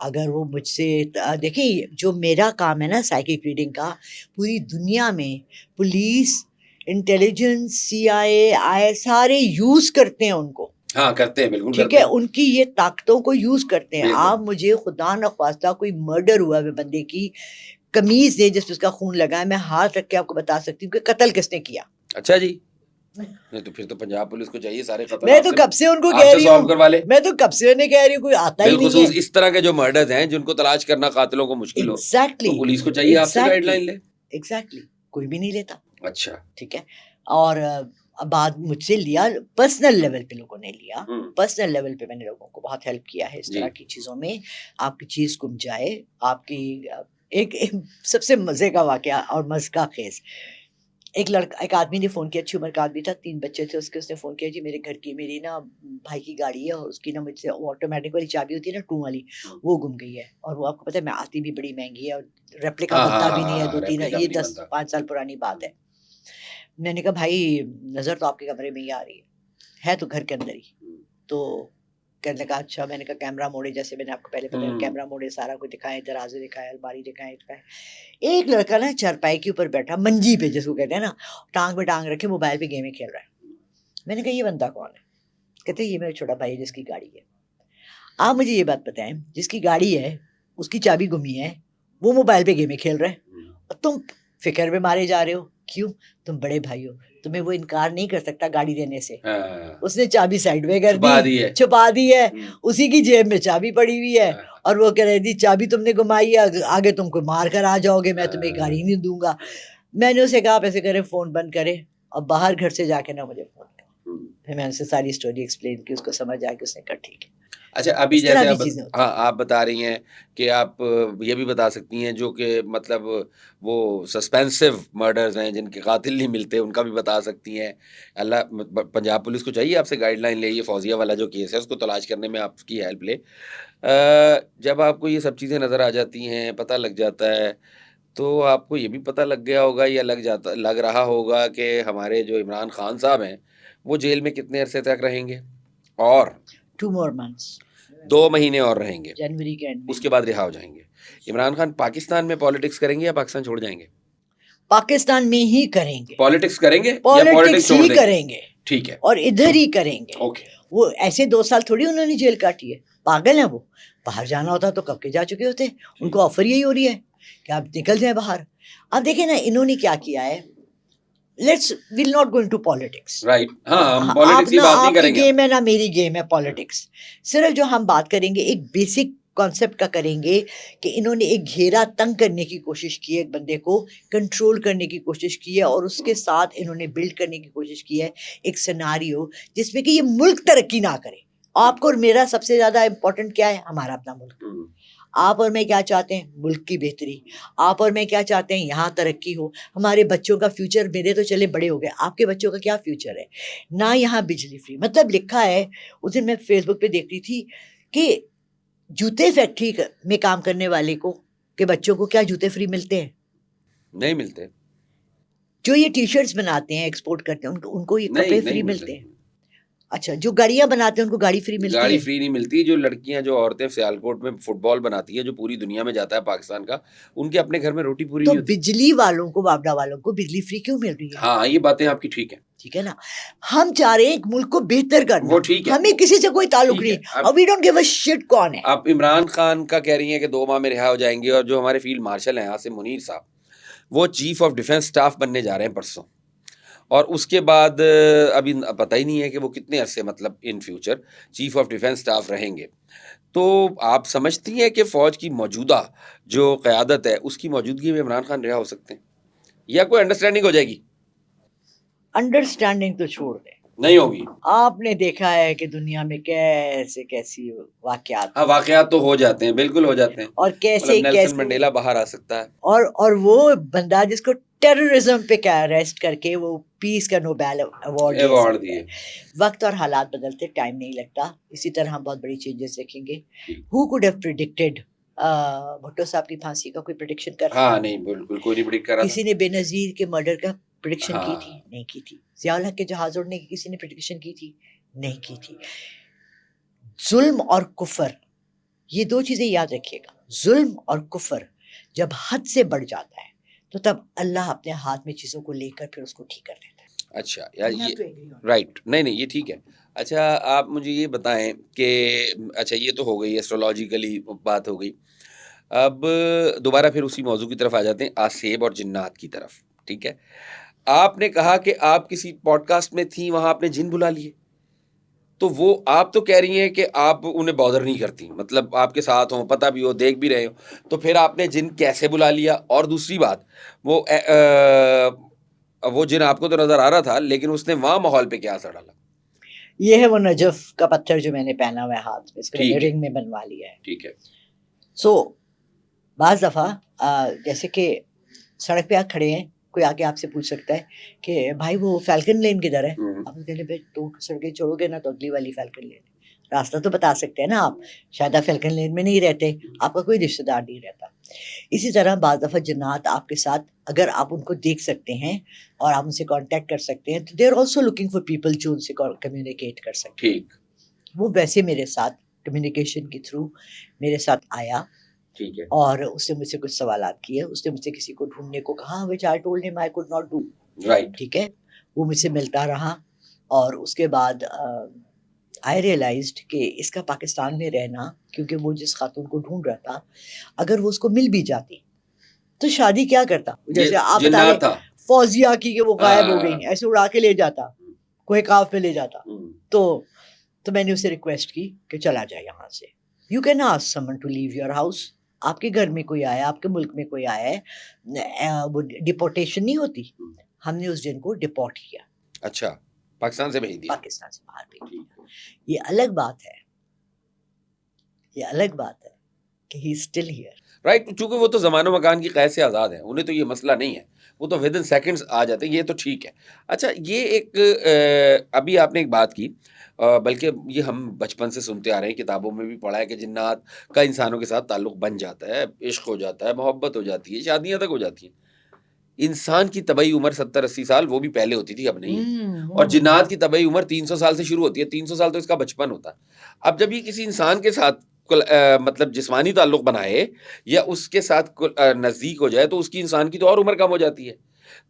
B: اگر وہ مجھ سے دیکھیں، جو میرا کام ہے نا سائیکک ریڈنگ کا، پوری دنیا میں پولیس، انٹیلیجنس، CIA سارے یوز کرتے ہیں ان کو.
A: ہاں کرتے ہیں، بالکل
B: ٹھیک ہے، ان کی یہ طاقتوں کو یوز کرتے ہیں. آپ مجھے خدا نخواستہ کوئی مرڈر ہوا ہے بندے کی قمیض دے جس پہ اس کا خون لگا ہے، میں ہاتھ رکھ کے آپ کو بتا سکتی ہوں کہ قتل کس نے کیا.
A: اچھا جی، نہیں تو پھر تو پنجاب پولیس کو چاہیے سارے قتل
B: میں تو کب سے ان کو کہہ رہی ہوں، میں تو کب سے انہیں کہہ رہی ہوں، کوئی آتا ہی نہیں ہے.
A: اس طرح کے جو مرڈرز ہیں جن کو تلاش کرنا قاتلوں کو مشکل ہو، تو پولیس کو چاہیے آپ سے گائیڈ لائن لے.
B: ایگزیکٹلی، کوئی بھی نہیں لیتا.
A: اچھا،
B: ٹھیک ہے. اور بعد مجھ سے لیا, پرسنل لیول پہ لوگوں نے لیا,
A: ہوں،
B: پرسنل لیول پہ میں نے لوگوں کو بہت ہیلپ کیا ہے اس
A: جی
B: طرح کی چیزوں میں. آپ کی چیز گم جائے, آپ کی ایک سب سے مزے کا واقعہ اور مزہ خیز, ایک آدمی نے فون کیا, اچھی عمر کا آدمی تھا, 3 بچے تھے اس کے, اس نے فون کیا, جی میرے گھر کی, میری نا بھائی کی گاڑی ہے اور اس کی نا مجھ سے وہ آٹومیٹک والی چابی ہوتی ہے نا 2 والی, وہ گم گئی ہے, اور وہ آپ کو پتہ ہے میں آتی بھی بڑی مہنگی ہے اور ریپلیکا
A: ہاں ہاں
B: بنتا
A: ہاں
B: بھی نہیں ہے,
A: ہاں
B: 2-3,
A: ریپلیکا
B: یہ
A: بھی نہیں
B: 10-5 سال پرانی بات ہے. میں نے کہا بھائی نظر تو آپ کے کمرے میں ہی آ رہی ہے تو گھر کے اندر ہی. تو کہنے لگا اچھا. میں نے کہا کیمرہ موڑے, جیسے میں نے آپ کو پہلے بتایا کیمرہ موڑے, سارا کچھ دکھائے, درازے دکھائے, الماری دکھائے. ایک لڑکا نا چارپائی کے اوپر بیٹھا, منجی پہ جس کو کہتے ہیں نا, ٹانگ پہ ٹانگ رکھے موبائل پہ گیمیں کھیل رہا ہے. میں نے کہا یہ بندہ کون ہے؟ کہتے یہ میرا چھوٹا بھائی ہے جس کی گاڑی ہے. آپ مجھے یہ بات بتائیں, جس کی گاڑی ہے اس کی چابی گمی ہے, وہ موبائل پہ گیمیں کھیل رہے ہیں, اور تم فکر میں مارے جا رہے ہو. کیوں؟ تم بڑے بھائی ہو, تمہیں وہ انکار نہیں کر سکتا گاڑی دینے سے. اس نے چابی سائڈ میں کر دی, چھپا دی ہے, اسی کی جیب میں چابی پڑی ہوئی ہے, اور وہ کہہ رہے دی چابی تم نے گمائی ہے, آگے تم کو مار کر آ جاؤ گے, میں تمہیں گاڑی نہیں دوں گا. میں نے اسے کہا آپ ایسے کرے فون بند کرے اور باہر گھر سے جا کے نہ مجھے فون کرے. پھر میں نے اسے ساری اسٹوری ایکسپلین کی, اس کو سمجھ آ کے اس نے کہا ٹھیک ہے.
A: اچھا ابھی
B: اس طرح
A: جیسے
B: بھی چیزیں ہوتی
A: ہاں آپ بتا رہی ہیں کہ آپ یہ بھی بتا سکتی ہیں جو کہ مطلب وہ سسپینسو مرڈرز ہیں جن کے قاتل نہیں ملتے, ان کا بھی بتا سکتی ہیں. اللہ پنجاب پولیس کو چاہیے آپ سے گائیڈ لائن لے, یہ فوزیہ والا جو کیس ہے اس کو تلاش کرنے میں آپ کی ہیلپ لے. جب آپ کو یہ سب چیزیں نظر آ جاتی ہیں, پتہ لگ جاتا ہے, تو آپ کو یہ بھی پتہ لگ گیا ہوگا یا لگ رہا ہوگا کہ ہمارے جو عمران خان صاحب ہیں وہ جیل میں کتنے عرصے تک رہیں گے, اور
B: 2 more months
A: 2 مہینے اور رہیں گے,
B: جنوری کے اینڈ میں.
A: اس کے بعد رہا ہو جائیں گے. عمران خان پاکستان میں پالیٹکس کریں گے یا پاکستان چھوڑ جائیں گے؟
B: پاکستان میں ہی کریں گے,
A: پالیٹکس کریں گے یا
B: پالیٹکس
A: پالیٹکس چھوڑ
B: ہی
A: دیں گے؟
B: کریں گے,
A: ٹھیک ہے,
B: اور ادھر ہی کریں گے.
A: اوکے.
B: وہ ایسے 2 سال تھوڑی انہوں نے جیل کاٹی ہے, پاگل ہیں وہ. باہر جانا ہوتا تو کب کے جا چکے ہوتے. ان کو آفر یہی ہو رہی ہے کہ آپ نکل جائیں باہر. اب دیکھیں نا انہوں نے کیا کیا ہے. Let's will not go into politics.
A: Right, ہاں ہم
B: آپ
A: پالیٹکس کی
B: نہ
A: بات نہیں
B: آپ کی
A: کریں گے.
B: گیم ہے نہ میری گیم ہے پالیٹکس. صرف جو ہم بات کریں گے ایک بیسک کانسیپٹ کا کریں گے کہ انہوں نے ایک گھیرا تنگ کرنے کی کوشش کی ہے, ایک بندے کو کنٹرول کرنے کی کوشش کی ہے, اور اس کے ساتھ انہوں نے بلڈ کرنے کی کوشش کی ہے ایک سیناریو جس میں کہ یہ ملک ترقی نہ کرے. آپ کو اور میرا سب سے زیادہ امپورٹنٹ کیا ہے؟ ہمارا اپنا ملک. آپ اور میں کیا چاہتے ہیں؟ ملک کی بہتری. آپ اور میں کیا چاہتے ہیں؟ یہاں ترقی ہو, ہمارے بچوں کا فیوچر. میرے تو چلے بڑے ہو گئے, آپ کے بچوں کا کیا فیوچر ہے؟ نہ یہاں بجلی فری, مطلب لکھا ہے اس دن میں فیس بک پہ دیکھ رہی تھی کہ جوتے فیکٹری میں کام کرنے والے کو کہ بچوں کو کیا جوتے فری ملتے ہیں؟
A: نہیں ملتے.
B: جو یہ ٹی شرٹس بناتے ہیں ایکسپورٹ کرتے ہیں ان کو یہ کپڑے فری ملتے ہیں. اچھا جو گاڑیاں بناتے ہیں ان کو گاڑی فری ملتی
A: گاڑی
B: ہے؟
A: فری نہیں ملتی. جو لڑکیاں, جو عورتیں سیالکوٹ میں فٹ بال بناتی ہیں, جو پوری دنیا میں جاتا ہے پاکستان کا, ان کے اپنے گھر میں روٹی پوری
B: تو
A: نہیں ہوتی.
B: بجلی والوں کو, واپڈا والوں کو بجلی فری کیوں مل رہی ہے؟
A: ہاں یہ باتیں آپ کی ٹھیک ہیں,
B: ٹھیک ہے نا. ہم چاہ رہے ہیں ایک ملک کو بہتر کرنا,
A: وہ ٹھیک ہے,
B: ہمیں کسی سے کوئی تعلق
A: ٹھیک ہے.
B: نہیں, اور we don't give a shit کون ہے.
A: آپ عمران خان کا کہہ رہی ہیں کہ 2 ماہ میں رہا ہو جائیں گے, اور جو ہمارے فیلڈ مارشل ہیں عاصم منیر صاحب, وہ چیف آف ڈیفنس سٹاف بننے جا رہے ہیں پرسوں, اور اس کے بعد ابھی پتہ ہی نہیں ہے کہ وہ کتنے عرصے مطلب in future chief of defence staff رہیں گے. تو آپ سمجھتی ہیں کہ فوج کی موجودہ جو قیادت ہے اس کی موجودگی میں عمران خان رہا ہو سکتے ہیں, یا کوئی انڈرسٹینڈنگ ہو جائے گی؟
B: انڈرسٹینڈنگ تو چھوڑ دیں,
A: نہیں ہوگی.
B: آپ نے دیکھا ہے کہ دنیا میں کیسی واقعات,
A: ہاں واقعات تو ہو جاتے ہیں, بالکل ہو جاتے ہیں,
B: اور
A: مطلب نیلسن منڈیلا باہر آ سکتا ہے,
B: اور وہ بندہ جس کو ٹیررزم پہ اریسٹ کر کے وہ پیس کا نوبیل ایوارڈ لے
A: ایوارڈ
B: سکتے
A: دیے.
B: ہیں. وقت اور حالات بدلتے, ٹائم نہیں لگتا. اسی طرح ہم بہت بڑی چینجز دیکھیں گے. ہو کوڈ ہیو پریڈکٹڈ بھٹو صاحب کی پھانسی کا؟ کوئی پریڈکشن کر رہا
A: ہاں نہیں, بالکل کوئی نہیں پریڈکٹ کر رہا تھا.
B: کسی نے بے نظیر کے مرڈر کا پریڈکشن کی تھی؟
A: ہاں
B: نہیں کی تھی. ضیاء الحق کے جہاز اڑنے کی کسی نے پریڈکشن کی تھی؟ نہیں کی تھی. ظلم اور کفر, یہ 2 چیزیں یاد رکھیے گا. ظلم اور کفر جب حد سے بڑھ جاتا ہے تو تب اللہ اپنے ہاتھ میں چیزوں کو لے کر پھر اس کو ٹھیک کر دیتا ہے.
A: اچھا یہ رائٹ, نہیں یہ ٹھیک ہے. اچھا آپ مجھے یہ بتائیں کہ اچھا یہ تو ہو گئی ایسٹرولوجیکلی بات ہو گئی. اب دوبارہ پھر اسی موضوع کی طرف آ جاتے ہیں, آسیب اور جنات کی طرف. ٹھیک ہے, آپ نے کہا کہ آپ کسی پوڈ کاسٹ میں تھیں, وہاں آپ نے جن بلا لیے, تو وہ آپ تو کہہ رہی ہیں کہ آپ انہیں بادر نہیں کرتی, مطلب آپ کے ساتھ ہوں, پتہ بھی ہو, دیکھ بھی رہے ہو, تو پھر آپ نے جن کیسے بلا لیا؟ اور دوسری بات, وہ اب وہ جن آپ کو تو نظر آ رہا تھا لیکن اس نے وہاں ماحول پہ کیا اثر ڈالا؟
B: یہ ہے وہ نجف کا پتھر جو میں نے پہنا ہوا ہے ہاتھ میں, اس کو میں
A: ٹھیک
B: نے
A: ہے.
B: رنگ میں بنوا لیا ہے.
A: ٹھیک ہے.
B: سو بعض دفعہ جیسے کہ سڑک پہ آپ کھڑے ہیں, کوئی آ کے آپ سے پوچھ سکتا ہے کہ بھائی وہ فیلکن لین کدھر ہے, آپ کہتے ہیں تو سڑکیں چھوڑو گے نا تو اگلی والی فیلکن لین. راستہ تو بتا سکتے ہیں نا آپ, شاید آپ فیلکن لین میں نہیں رہتے, آپ کا کوئی رشتہ دار نہیں رہتا. اسی طرح بعض دفعہ جنات آپ کے ساتھ, اگر آپ ان کو دیکھ سکتے ہیں اور آپ ان سے کانٹیکٹ کر سکتے ہیں, تو they are also looking for people جو ان سے کمیونیکیٹ کر سکتے ہیں.
A: ٹھیک.
B: وہ ویسے میرے ساتھ کمیونیکیشن کے تھرو میرے ساتھ آیا.
A: ٹھیک ہے.
B: اور اس نے مجھ سے کچھ سوالات کیے, اس نے مجھ سے کسی کو ڈھونڈنے کو کہا, which I told him I could not do.
A: Right.
B: ٹھیک ہے, وہ مجھ سے ملتا رہا. اور اس کے بعد آئی ریئلائزڈ کہ اس کا پاکستان میں رہنا, کیونکہ وہ جس خاتون کو ڈھونڈ رہا تھا, اگر وہ اس کو مل بھی جاتی تو شادی کیا کرتا, جیسے آپ بتا
A: جنات
B: رہے
A: تھا.
B: فوزیہ کی کہ وہ غائب ہو گئی, ایسے اڑا کے لے جاتا, کوئی کاف پہ لے جاتا. تو میں نے اسے ریکویسٹ کی کہ چلا جائے یہاں سے. یو کین آسک سمن ٹو لیو یور ہاؤس. آپ کے گھر میں کوئی آیا, آپ کے ملک میں کوئی آیا ہے, وہ ڈپورٹیشن نہیں ہوتی. ہم نے اس جن کو ڈپورٹ کیا.
A: اچھا, پاکستان سے بھیج دیا.
B: پاکستان سے باہر بھیج دیا. یہ الگ بات ہے, یہ الگ بات ہے کہ ہی اسٹل ہیئر.
A: رائٹ. چونکہ وہ تو زمان و مکان کی قید سے آزاد ہیں, انہیں تو یہ مسئلہ نہیں ہے, وہ تو ود ان سیکنڈز آ جاتے ہیں, یہ تو ٹھیک ہے. اچھا, یہ ایک ابھی آپ نے ایک بات کی, بلکہ یہ ہم بچپن سے سنتے آ رہے ہیں, کتابوں میں بھی پڑھا ہے کہ جنات کا انسانوں کے ساتھ تعلق بن جاتا ہے, عشق ہو جاتا ہے, محبت ہو جاتی ہے, شادیاں تک ہو جاتی ہیں. انسان کی طبعی عمر 70-80 سال وہ بھی پہلے ہوتی تھی, اب نہیں ہے. اور جنات کی طبعی عمر 300 سال سے شروع ہوتی ہے. 300 سال تو اس کا بچپن ہوتا ہے. اب جب یہ کسی انسان کے ساتھ مطلب جسمانی تعلق بنائے یا اس کے ساتھ نزدیک ہو جائے, تو اس کی انسان کی تو اور عمر کم ہو جاتی ہے.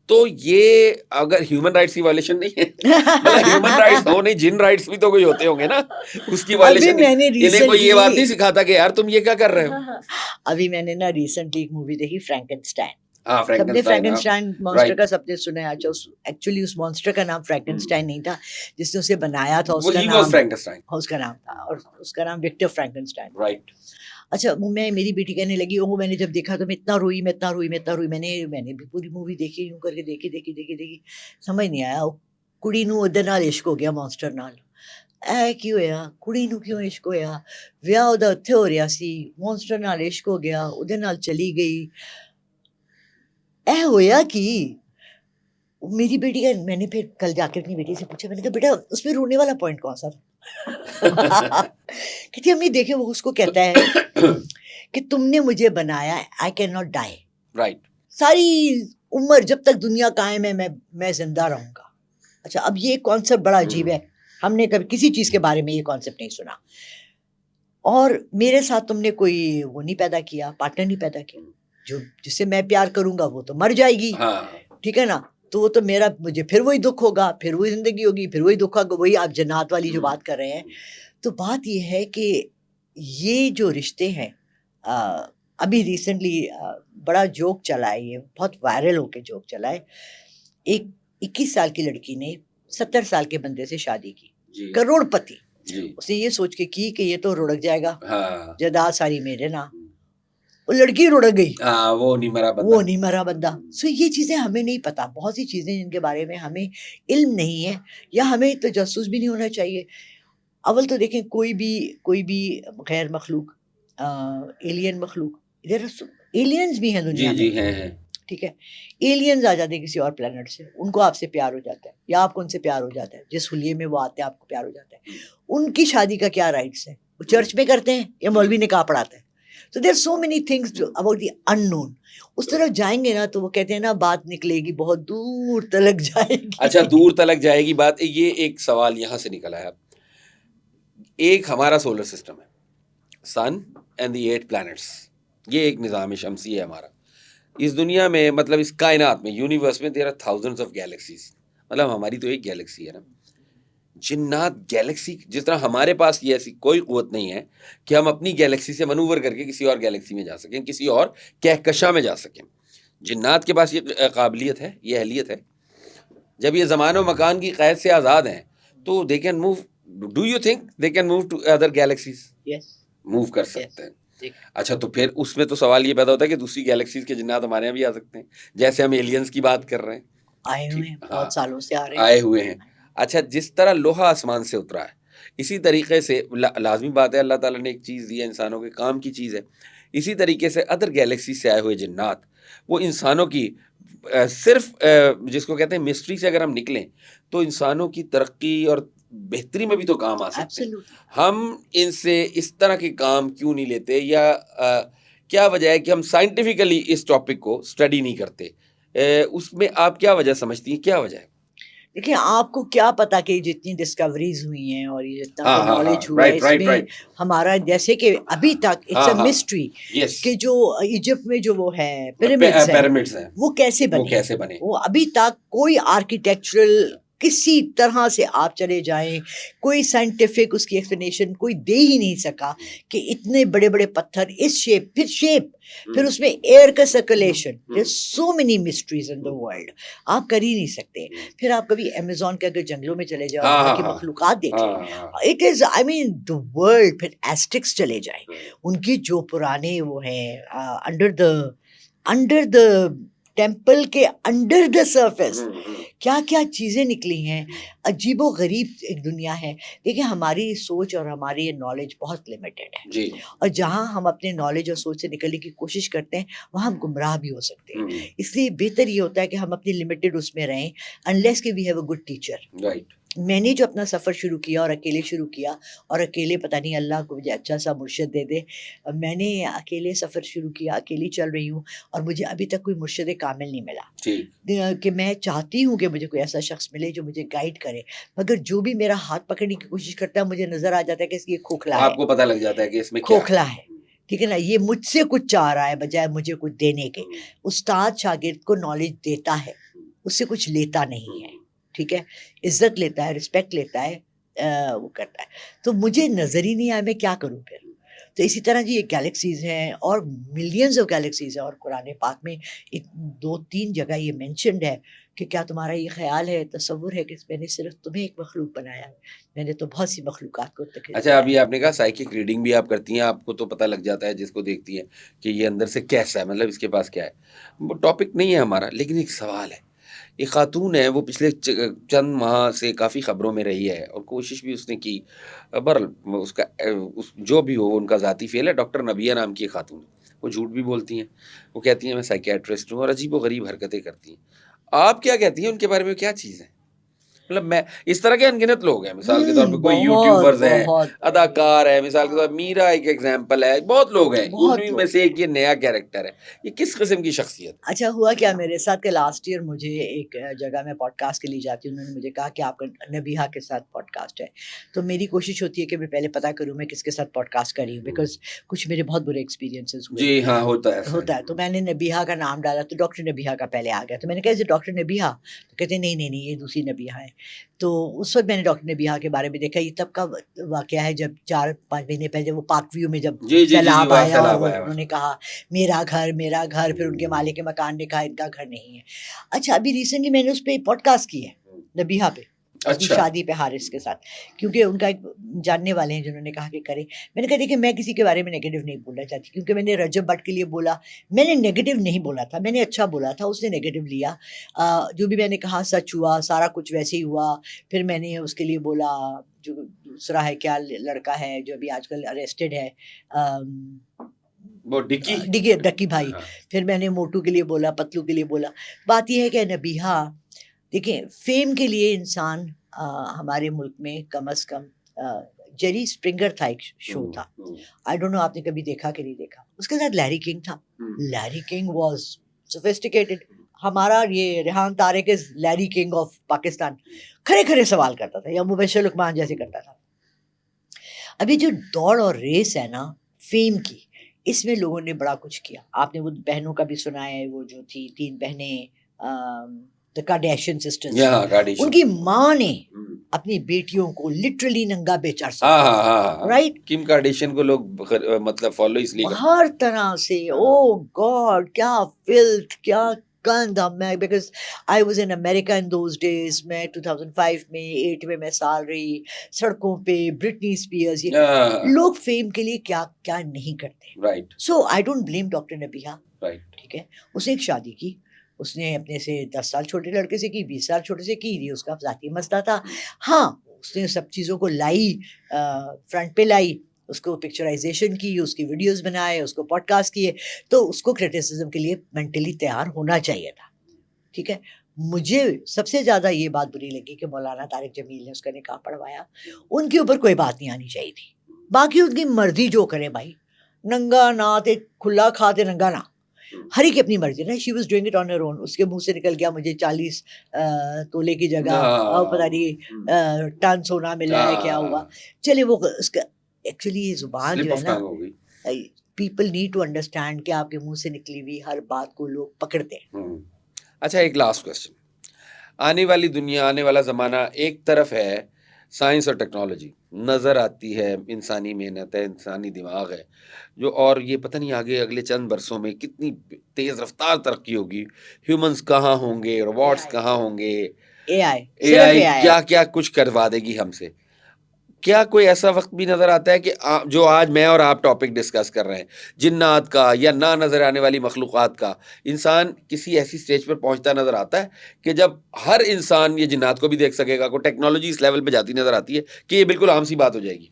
A: تو یہ اگر ہیومن رائٹس کی وائلیشن نہیں ہے, مطلب ہیومن رائٹس ہو نہیں, جن رائٹس بھی تو کوئی ہوتے ہوں گے نا, اس کی وائلیشن نہیں. انہیں کوئی یہ بات نہیں سکھاتا کہ یار تم یہ کیا کر رہے ہو.
B: ابھی میں نے نا ریسنٹلی ایک مووی دیکھی, فرینکنسٹائن.
A: ہاں,
B: سب نے فرینکنسٹائن مانسٹر
A: Right.
B: کا سب نے سنا ہے. اچھا, ایکچولی اس مانسٹر کا نام فرینکنسٹائن نہیں تھا, جس نے اسے بنایا تھا اس کا نام
A: فرینکنسٹائن.
B: اس کا نام تھا, اور اس کا نام وکٹر فرینکنسٹائن.
A: رائٹ.
B: اچھا, میری بیٹی کہنے لگی, وہ میں نے جب دیکھا تو میں اتنا روئی, میں نے بھی پوری مووی دیکھی, یوں کر کے دیکھی, سمجھ نہیں آیا. کڑی نو ادھر نال عشق ہو گیا مانسٹر نال. اے کی ہویا, کڑی نو کیوں عشق ہویا, ویاہ ਉਹਦਾ ਉੱਥੇ ਹੋ ਰਿਹਾ ਸੀ, مانسٹر نال عشق ہو گیا, ਉਹਦੇ ਨਾਲ چلی گئی. اے ہویا کی. میری بیٹی کا, میں نے پھر کل جا کے اپنی بیٹی سے پوچھا, میں نے کہا بیٹا اس میں رونے والا پوائنٹ کون سا تھا؟ کہتی امی دیکھیں, وہ اس کو کہتا ہے کہ تم نے مجھے بنایا, I can not die.
A: Right.
B: ساری عمر جب تک دنیا قائم ہے میں زندہ رہوں گا. اچھا, اب یہ کانسیپٹ بڑا عجیب ہے, ہم نے کبھی کسی چیز کے بارے میں یہ کانسیپٹ نہیں سنا. اور میرے ساتھ تم نے کوئی وہ نہیں پیدا کیا, پارٹنر نہیں پیدا کیا, جو جس سے میں پیار کروں گا وہ تو مر جائے گی. ٹھیک ہے نا, تو وہ تو میرا, مجھے پھر وہی دکھ ہوگا, پھر وہی زندگی ہوگی, پھر وہی دکھ ہوگا. وہی آپ جنات والی جو بات کر رہے ہیں. تو بات یہ ہے کہ یہ جو رشتے ہیں, ابھی ریسنٹلی بڑا جوک چلا ہے, یہ بہت وائرل ہو کے جوک چلا ہے. ایک 21 سال کی لڑکی نے 70 سال کے بندے سے شادی کی, کروڑ پتی. اس نے یہ سوچ کے کی کہ یہ تو رڑک جائے گا, جائیداد ساری میرے نا. وہ لڑکی رڑک گئی,
A: وہ نہیں مرا بندہ.
B: سو یہ چیزیں ہمیں نہیں پتا, بہت سی چیزیں جن کے بارے میں ہمیں علم نہیں ہے, یا ہمیں تجسس بھی نہیں ہونا چاہیے. اول تو دیکھیں, کوئی بھی غیر مخلوق, ایلین مخلوق, ایلینز بھی ہیں دنیا میں.
A: ہیں.
B: ٹھیک ہے, ایلینز آ جاتے ہیں کسی اور پلانٹ سے, ان کو آپ سے پیار ہو جاتا ہے, یا آپ کو ان سے پیار ہو جاتا ہے, جس حلیے میں وہ آتے ہیں آپ کو پیار ہو جاتا ہے. ان کی شادی کا کیا رائٹس ہے, وہ چرچ میں کرتے ہیں یا مولوی نکاح پڑھاتے ہیں. تو there so many things about the unknown. اس طرف جائیں گے نا تو وہ کہتے ہیں نا, بات نکلے گی بہت دور تلک جائے گی.
A: اچھا, دور تلک جائے گی بات. یہ ایک سوال یہاں سے نکلا ہے. ایک ہمارا سولر سسٹم ہے, سن اینڈ دی 8 پلانٹس, یہ ایک نظام شمسی ہے ہمارا. اس دنیا میں, مطلب اس کائنات میں, یونیورس میں there are thousands of galaxies. مطلب ہماری تو ایک گیلیکسی ہے نا. جنات گیلیکسی, جس طرح ہمارے پاس یہ ایسی کوئی قوت نہیں ہے کہ ہم اپنی گیلیکسی سے منور کر کے کسی اور گیلیکسی میں جا سکیں, کسی اور کہکشاں میں جا سکیں. جنات کے پاس یہ قابلیت ہے, یہ اہلیت ہے. جب یہ زمان و مکان کی قید سے آزاد ہیں تو they can move. Do you think they can move to other galaxies? Move کر سکتے ہیں. اچھا, تو پھر اس میں تو سوال یہ پیدا ہوتا ہے کہ دوسری گیلیکسیز کے جنات ہمارے یہاں بھی آ سکتے ہیں, جیسے ہم ایلینز کی بات کر رہے ہیں.
B: آئے ہوئے ہیں,
A: ہاں
B: بہت سالوں سے آ رہے
A: آئے
B: ہیں.
A: ہوئے ہیں. اچھا جس طرح لوہا آسمان سے اترا ہے اسی طریقے سے لازمی بات ہے اللہ تعالیٰ نے ایک چیز دی ہے انسانوں کے کام کی چیز ہے, اسی طریقے سے ادر گیلیکسی سے آئے ہوئے جنات وہ انسانوں کی صرف جس کو کہتے ہیں مسٹری سے اگر ہم نکلیں تو انسانوں کی ترقی اور بہتری میں بھی تو کام آ سکتے ہیں.
B: ایبسلیوٹلی.
A: ہم ان سے اس طرح کے کام کیوں نہیں لیتے, یا کیا وجہ ہے کہ ہم سائنٹیفکلی اس ٹاپک کو اسٹڈی نہیں کرتے؟ اس میں آپ کیا وجہ سمجھتی ہیں, کیا وجہ ہے؟
B: دیکھیں آپ کو کیا پتا کہ جتنی ڈسکوریز ہوئی ہیں اور یہ جتنا
A: ہاں
B: بھی
A: ہاں ہاں
B: نالج ہوا ہے
A: رائٹ
B: اس
A: رائٹ
B: میں
A: رائٹ.
B: ہمارا جیسے کہ ابھی تک اٹس
A: ہاں
B: اے
A: ہاں
B: مسٹری
A: یس
B: کہ جو ایجپٹ میں جو وہ ہے پیرامڈس ہیں
A: پیرامڈس ہیں
B: وہ کیسے
A: وہ
B: بنے,
A: کیسے بنے.
B: وہ ابھی تک کوئی آرکیٹیکچرل کسی طرح سے آپ چلے جائیں کوئی سائنٹیفک اس کی ایکسپلینیشن کوئی دے ہی نہیں سکا کہ اتنے بڑے بڑے پتھر اس شیپ پھر اس میں ایئر کا circulation, so many mysteries in the world, آپ کر ہی نہیں سکتے. پھر آپ کبھی امیزون کے اگر جنگلوں میں چلے جاؤ وہاں کی مخلوقات دیکھ لیں, it is I main the world. پھر ایسٹکس چلے جائیں, ان کی جو پرانے وہ ہیں انڈر دا ٹیمپل کے انڈر دا سرفیس کیا کیا چیزیں نکلی ہیں, عجیب و غریب ایک دنیا ہے. دیکھیں ہماری سوچ اور ہماری نالج بہت لمیٹڈ ہے,
A: جی
B: اور جہاں ہم اپنے نالج اور سوچ سے نکلنے کی کوشش کرتے ہیں وہاں ہم گمراہ بھی ہو سکتے ہیں. اس لیے بہتر یہ ہوتا ہے کہ ہم اپنی لمیٹڈ اس میں رہیں انلیس کہ we have a good teacher.
A: Right.
B: میں نے جو اپنا سفر شروع کیا اور اکیلے شروع کیا, اور اکیلے پتہ نہیں اللہ کو مجھے اچھا سا مرشد دے دے, میں نے اکیلے سفر شروع کیا, اکیلی چل رہی ہوں, اور مجھے ابھی تک کوئی مرشد کامل نہیں ملا کہ میں چاہتی ہوں کہ مجھے کوئی ایسا شخص ملے جو مجھے گائیڈ کرے, مگر جو بھی میرا ہاتھ پکڑنے کی کوشش کرتا ہے مجھے نظر آ جاتا ہے کہ یہ کھوکھلا ہے,
A: آپ کو پتہ لگ جاتا ہے کہ اس میں
B: کھوکھلا ہے, ٹھیک ہے نا, یہ مجھ سے کچھ چاہ رہا ہے بجائے مجھے کچھ دینے کے. استاد شاگرد کو نالج دیتا ہے, اس سے کچھ لیتا نہیں ہے, ٹھیک ہے, عزت لیتا ہے, رسپیکٹ لیتا ہے, وہ کرتا ہے. تو مجھے نظر ہی نہیں آیا میں کیا کروں پھر. تو اسی طرح جی یہ گیلیکسیز ہیں اور ملینز آف گیلیکسیز ہیں, اور قرآن پاک میں 2-3 جگہ یہ مینشنڈ ہے کہ کیا تمہارا یہ خیال ہے, تصور ہے کہ میں نے صرف تمہیں ایک مخلوق بنایا, میں نے تو بہت سی مخلوقات کو تخلیق.
A: اچھا ابھی آپ نے کہا سائیکک ریڈنگ بھی آپ کرتی ہیں, آپ کو تو پتہ لگ جاتا ہے جس کو دیکھتی ہیں کہ یہ اندر سے کیسا ہے, مطلب اس کے پاس کیا ہے. وہ ٹاپک نہیں ہے ہمارا, لیکن ایک سوال ہے. ایک خاتون ہے, وہ پچھلے چند ماہ سے کافی خبروں میں رہی ہے اور کوشش بھی اس نے کی, بہرحال اس کا جو بھی ہو ان کا ذاتی فیل ہے. ڈاکٹر نبیہ نام کی خاتون, وہ جھوٹ بھی بولتی ہیں, وہ کہتی ہیں میں سائیکیٹرسٹ ہوں, اور عجیب و غریب حرکتیں کرتی ہیں. آپ کیا کہتی ہیں ان کے بارے میں, کیا چیز ہے؟ مطلب میں اس طرح کے انگنت لوگ ہیں, مثال کے طور پہ کوئی یوٹیوبرز ہیں, اداکار ہے, مثال کے طور پہ میرا ایک ایگزامپل ہے, بہت لوگ ہیں, ان میں سے ایک یہ نیا کیریکٹر ہے. یہ کس قسم کی شخصیت؟
B: اچھا ہوا کیا میرے ساتھ کہ لاسٹ ایئر مجھے ایک جگہ میں پوڈ کاسٹ کے لیے جاتی ہوں, انہوں نے مجھے کہا کہ آپ کا نبیہا کے ساتھ پوڈ کاسٹ ہے. تو میری کوشش ہوتی ہے کہ میں پہلے پتہ کروں میں کس کے ساتھ پوڈ کاسٹ کر رہی ہوں, بیکاز کچھ میرے بہت برے ایکسپیرینسز ہوئے.
A: جی ہاں ہوتا ہے.
B: تو میں نے نبیہا کا نام ڈالا تو ڈاکٹر نبیہا کا پہلے آ گیا. تو میں نے کہا ڈاکٹر نبیہا, تو کہتے نہیں یہ دوسری نبیہا ہے. تو اس وقت میں نے ڈاکٹر نبیہا کے بارے میں دیکھا, یہ تب کا واقعہ ہے جب 4-5 مہینے پہلے وہ پارک ویو میں جب سیلاب آیا اور انہوں نے کہا میرا گھر, پھر ان کے مالک مکان نے کہا ان کا گھر نہیں ہے. اچھا ابھی ریسنٹلی میں نے اس پہ پوڈ کاسٹ کی ہے نبیہا پہ, اس کی شادی پہ حارث کے ساتھ, کیونکہ ان کا ایک جاننے والے ہیں جنہوں نے کہا کہ کرے. میں نے کہا دیکھیں میں کسی کے بارے میں نیگیٹو نہیں بولنا چاہتی, کیونکہ میں نے رجب بٹ کے لیے بولا, میں نے نیگیٹو نہیں بولا تھا, میں نے اچھا بولا تھا, اس نے نیگیٹو لیا. جو بھی میں نے کہا سچ ہوا, سارا کچھ ویسے ہی ہوا. پھر میں نے اس کے لیے بولا جو دوسرا ہے کیا لڑکا ہے جو ابھی آج کل اریسٹڈ ہے,
A: وہ
B: ڈکی بھائی. پھر میں نے موٹو کے لیے بولا, پتلو کے لیے بولا. بات یہ ہے کہ نبیہا دیکھیں فیم کے لیے انسان ہمارے ملک میں کم از کم جیری اسپرنگر تھا, ایک شو تھا, آئی ڈونٹ نو آپ نے کبھی دیکھا کہ نہیں دیکھا. اس کے ساتھ لیری کنگ تھا. Larry king was sophisticated. ہمارا یہ ریحان طارق از لیری کنگ آف پاکستان, کھڑے سوال کرتا تھا, یا مبشر لقمان جیسے کرتا تھا. ابھی جو دوڑ اور ریس ہے نا فیم کی, اس میں لوگوں نے بڑا کچھ کیا. آپ نے وہ بہنوں کا بھی سنا ہے, وہ جو تھی 3 بہنیں the Kardashian sisters, ان کی ماں نے اپنی بیٹیوں کو لٹرلی ننگا بیچا, رائٹ,
A: کم کارڈیشین کو لوگ مطلب فالو اس لیے
B: ہر طرح سے. او گاڈ کیا فلتھ, کیا گند. Because I was in America in those days, میں 2005 میں 8 میں سال رہی, سڑکوں پہ برٹنی اسپیئرز, یہ لوگ فیم کے لیے کیا نہیں کرتے.
A: Right.
B: So I don't blame doctor Nabiha,
A: right,
B: ٹھیک ہے, اس نے ایک شادی کی, اس نے اپنے سے 10 سال چھوٹے لڑکے سے کی، 20 سال چھوٹے سے کی، یہ اس کا ذاتی مسئلہ تھا. ہاں اس نے سب چیزوں کو لائی، فرنٹ پہ لائی، اس کو پکچرائزیشن کی، اس کی ویڈیوز بنائے، اس کو پوڈ کاسٹ کیے، تو اس کو کریٹیسزم کے لیے مینٹلی تیار ہونا چاہیے تھا. ٹھیک ہے. مجھے سب سے زیادہ یہ بات بری لگی کہ مولانا طارق جمیل نے اس کا نکاح پڑھوایا. ان کے اوپر کوئی بات نہیں آنی چاہیے تھی. باقی ان کی مرضی جو کرے بھائی، ننگا ناتے کھلا کھاتے ننگا نہ، ہر ایک کی اپنی مرضی نا. She was doing it on her own. اس کے منہ سے نکل گیا مجھے 40 تولے کی جگہ پتہ نہیں ٹن سونا ملا ہے، کیا ہوا. چلے وہ اس کا ایکچولی یہ زبان جو ہے نا، پیپل نیڈ ٹو انڈرسٹینڈ کہ آپ کے منہ سے نکلی ہوئی ہر بات کو لوگ پکڑتے ہیں.
A: اچھا ایک لاسٹ کوشچن. آنے والی دنیا، آنے والا زمانہ ایک طرف ہے سائنس اور ٹیکنالوجی، نظر آتی ہے انسانی محنت ہے، انسانی دماغ ہے جو، اور یہ پتہ نہیں آگے اگلے چند برسوں میں کتنی تیز رفتار ترقی ہوگی. ہیومنز کہاں ہوں گے، روبوٹس کہاں ہوں گے،
B: اے آئی
A: اے آئی کیا کیا کچھ کروا دے گی ہم سے. کیا کوئی ایسا وقت بھی نظر آتا ہے کہ جو آج میں اور آپ ٹاپک ڈسکس کر رہے ہیں، جنات کا یا نہ نظر آنے والی مخلوقات کا، انسان کسی ایسی سٹیج پر پہنچتا نظر آتا ہے کہ جب ہر انسان یہ جنات کو بھی دیکھ سکے گا، کوئی ٹیکنالوجی اس لیول پہ جاتی نظر آتی ہے کہ یہ بالکل عام سی بات ہو جائے گی؟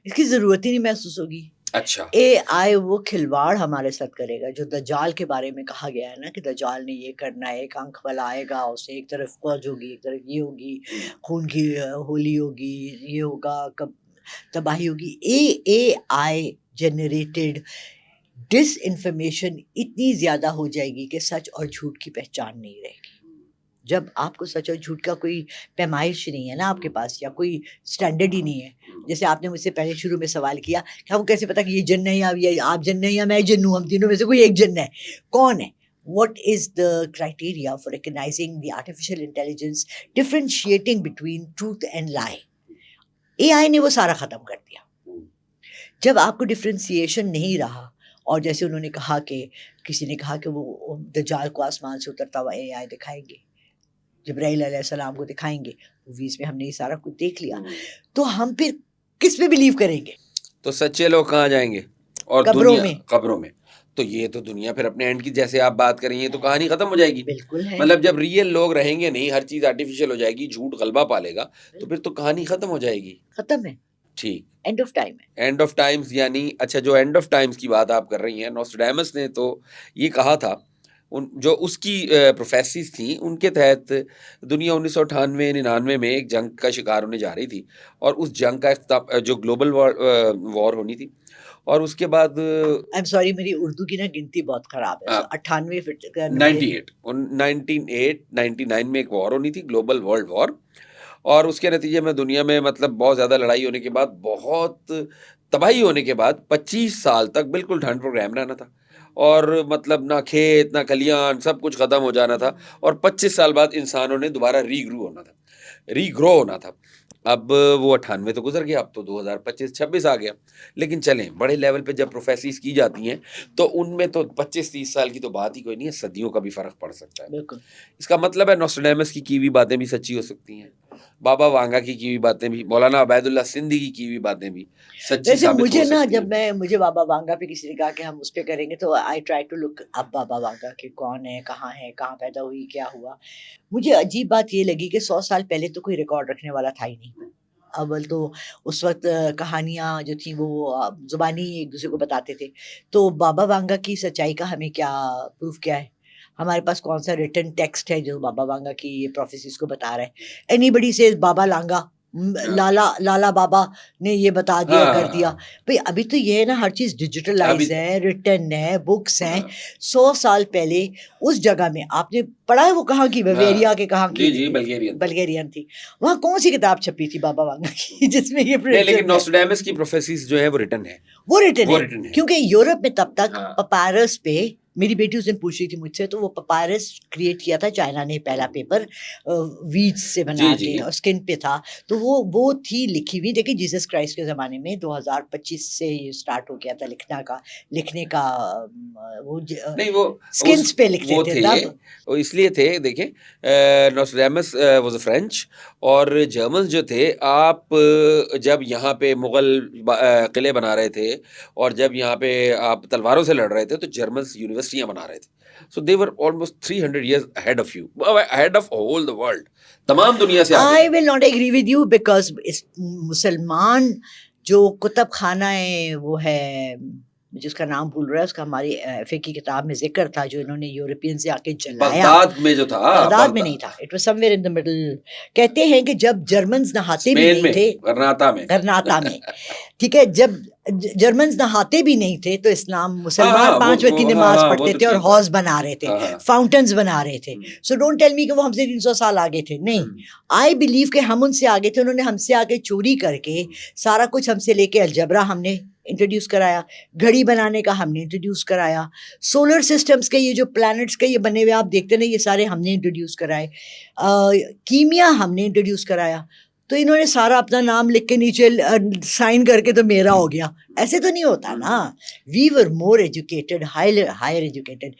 B: اس کی ضرورت ہی نہیں محسوس ہوگی.
A: اچھا
B: اے آئی وہ کھلواڑ ہمارے ساتھ کرے گا جو دجال کے بارے میں کہا گیا ہے نا، کہ دجال نے یہ کرنا ہے، ایک آنکھ والا آئے گا، اسے ایک طرف فوج ہوگی، ایک طرف یہ ہوگی، خون کی ہولی ہوگی، یہ ہوگا، کب تباہی ہوگی. اے آئی جنریٹڈ ڈس انفارمیشن اتنی زیادہ ہو جائے گی کہ سچ اور جھوٹ کی پہچان نہیں رہے گی. جب آپ کو سچ اور جھوٹ کا کوئی پیمائش نہیں ہے نا آپ کے پاس، یا کوئی سٹینڈرڈ ہی نہیں ہے. جیسے آپ نے مجھ سے پہلے شروع میں سوال کیا کہ ہم کیسے پتا کہ یہ جن ہے یا آپ جن ہے یا میں جن ہوں، ہم تینوں میں سے کوئی ایک جن ہے، کون ہے؟ What is the criteria for recognising the artificial intelligence differentiating between truth and lie? A آئی نے وہ سارا ختم کر دیا. جب آپ کو ڈفرینسیشن نہیں رہا، اور جیسے انہوں نے کہا کہ کسی نے کہا کہ وہ دجال کو آسمان سے اترتا ہوا اے آئی دکھائیں گے، جبرائیل علیہ السلام کو دکھائیں گے، موویز میں ہم نے یہ سارا کچھ دیکھ لیا، تو ہم پھر کس پہ بلیو کریں گے؟
A: تو سچے لوگ کہاں جائیں گے؟ اور
B: قبروں
A: دنیا
B: میں.
A: قبروں میں. تو یہ تو دنیا پھر اپنے اینڈ کی، جیسے آپ بات کر رہی ہیں، تو کہانی ختم ہو جائے گی.
B: بالکل ہے.
A: مطلب جب ریئل لوگ رہیں گے نہیں، ہر چیز آرٹیفیشیل ہو جائے گی، جھوٹ غلبہ پالے گا، تو پھر تو کہانی ختم ہو جائے گی.
B: ختم ہے.
A: ٹھیک،
B: اینڈ آف ٹائم ہے.
A: اینڈ آف ٹائمز یعنی اچھا جو اینڈ آف ٹائمز کی بات آپ کر رہی ہیں، نوسٹریڈامس نے تو یہ کہا تھا، جو اس کی پروفیسیز تھیں ان کے تحت دنیا 1998-99 میں ایک جنگ کا شکار ہونے جا رہی تھی، اور اس جنگ کا جو گلوبل وار ہونی تھی، اور اس کے بعد
B: I'm sorry میری اردو کی نا گنتی بہت خراب ہے.
A: 1999 میں ایک وار ہونی تھی، گلوبل ورلڈ وار، اور اس کے نتیجے میں دنیا میں مطلب بہت زیادہ لڑائی ہونے کے بعد، بہت تباہی ہونے کے بعد 25 سال تک بالکل ٹھنڈ پروگرام رہنا تھا، اور مطلب نہ کھیت نہ کھلیان، سب کچھ ختم ہو جانا تھا، اور 25 سال بعد انسانوں نے دوبارہ ری گرو ہونا تھا. اب وہ 98 تو گزر گیا، اب تو 2025-26 آ گیا. لیکن چلیں بڑے لیول پہ جب پروفیسیز کی جاتی ہیں تو ان میں تو 25-30 سال کی تو بات ہی کوئی نہیں ہے، صدیوں کا بھی فرق پڑ سکتا ہے.
B: بالکل.
A: اس کا مطلب ہے نوسٹریڈامس کی ہوئی باتیں بھی سچی ہو سکتی ہیں، بابا وانگا کی ہوئی باتیں بھی، مولانا عبید اللہ سندھی کی ہوئی باتیں بھی سچی
B: ویسے
A: ثابت ہو
B: مجھے نا،
A: سکتی
B: جب
A: ہیں.
B: مجھے بابا وانگا پہ کسی نے کہا کہ ہم اس پہ کریں گے، تو آئی ٹرائی ٹو لک اب بابا وانگا کہ کون ہے، کہاں پیدا ہوئی، کیا ہوا. مجھے عجیب بات یہ لگی کہ 100 سال پہلے تو کوئی ریکارڈ رکھنے والا تھا ہی نہیں. اول تو اس وقت کہانیاں جو تھیں وہ زبانی ایک دوسرے کو بتاتے تھے. تو بابا وانگا کی سچائی کا ہمیں کیا پروف کیا ہے؟ ہمارے پاس کون سا ریٹن ٹیکسٹ ہے جو بابا وانگا کی یہ پروفیسیز کو بتا رہا ہے؟ اینی بڈی سے بابا لانگا، لالا بابا نے یہ بتا دیا، کر دیا. بھئی ابھی تو یہ ہے نا، ہر چیز ڈیجیٹلائز ہے، ریٹن ہے، بکس ہیں. 100 سال پہلے اس جگہ میں آپ نے پڑھا ہے وہ کہاں کی، بیویریا کے کہاں کی؟
A: جی
B: بلگیرین تھی. وہاں کون سی کتاب چھپی تھی بابا وانگا کی جس میں یہ
A: نہیں، لیکن نوسٹریڈامس کی پروفیسیز جو ہے وہ ریٹن ہے،
B: وہ ریٹن ہے. کیونکہ یورپ میں تب تک پپائرس پہ، میری بیٹی اس دن پوچھ رہی تھی مجھ سے، تو وہ پپائرس کریٹ کیا تھا چائنا نے، پہلا پیپر ویڈز سے بنا کے، اور اسکن پہ تھا. تو وہ تھی لکھی ہوئی. دیکھیں جیسس کرائسٹ کے زمانے میں 2025 سے یہ سٹارٹ ہو گیا تھا لکھنے کا وہ
A: نہیں، وہ
B: اسکنس پہ لکھتے تھے تب.
A: وہ اس لیے تھے، دیکھیں نوسٹریڈامس واز اے فرینچ، اور جرمنز جو تھے، آپ جب یہاں پہ مغل قلعے بنا رہے تھے، اور جب یہاں پہ آپ تلواروں سے لڑ رہے تھے، تو جرمنز یونیورسٹیاں بنا رہے تھے. So they were almost 300 years ahead of you, ahead of all the world. تمام دنیا سے آگے
B: I
A: تھے.
B: will not agree with you because مسلمان جو کتب خانہ ہے وہ ہے, مجھے اس کا نام بھول رہا ہے, اس کا ہماری ایف اے کی کتاب میں ذکر تھا, جو انہوں نے یورپین سے آ کے جلایا.
A: بغداد میں جو تھا,
B: بغداد میں نہیں تھا, it was some where in the middle. کہتے ہیں کہ جب جرمنز نہاتے بھی
A: اسپین
B: نہیں تھے,
A: غرناطہ میں,
B: ٹھیک ہے, جب جرمنز نہاتے بھی نہیں تھے تو اسلام مسلمان 5 وقت کی نماز پڑھتے تھے اور حوض بنا رہے تھے, فاؤنٹنز بنا رہے تھے. سو ڈونٹ ٹیل می کہ وہ ہم سے 300 سال آگے تھے. نہیں, آئی بلیو کہ ہم ان سے آگے تھے. انہوں نے ہم سے آگے چوری کر کے سارا کچھ ہم سے لے کے, الجبرا ہم نے انٹروڈیوس کرایا, گھڑی بنانے کا ہم نے انٹروڈیوس کرایا, سولر سسٹمز کے یہ جو پلانٹس کے یہ بنے ہوئے آپ دیکھتے نا, یہ سارے ہم نے انٹروڈیوس کرائے, کیمیا ہم نے انٹروڈیوس کرایا. تو انہوں نے سارا اپنا نام لکھ کے نیچے سائن کر کے تو میرا ہو گیا. ایسے تو نہیں ہوتا نا. وی ور مور ایجوکیٹڈ, ہائر ایجوکیٹڈ.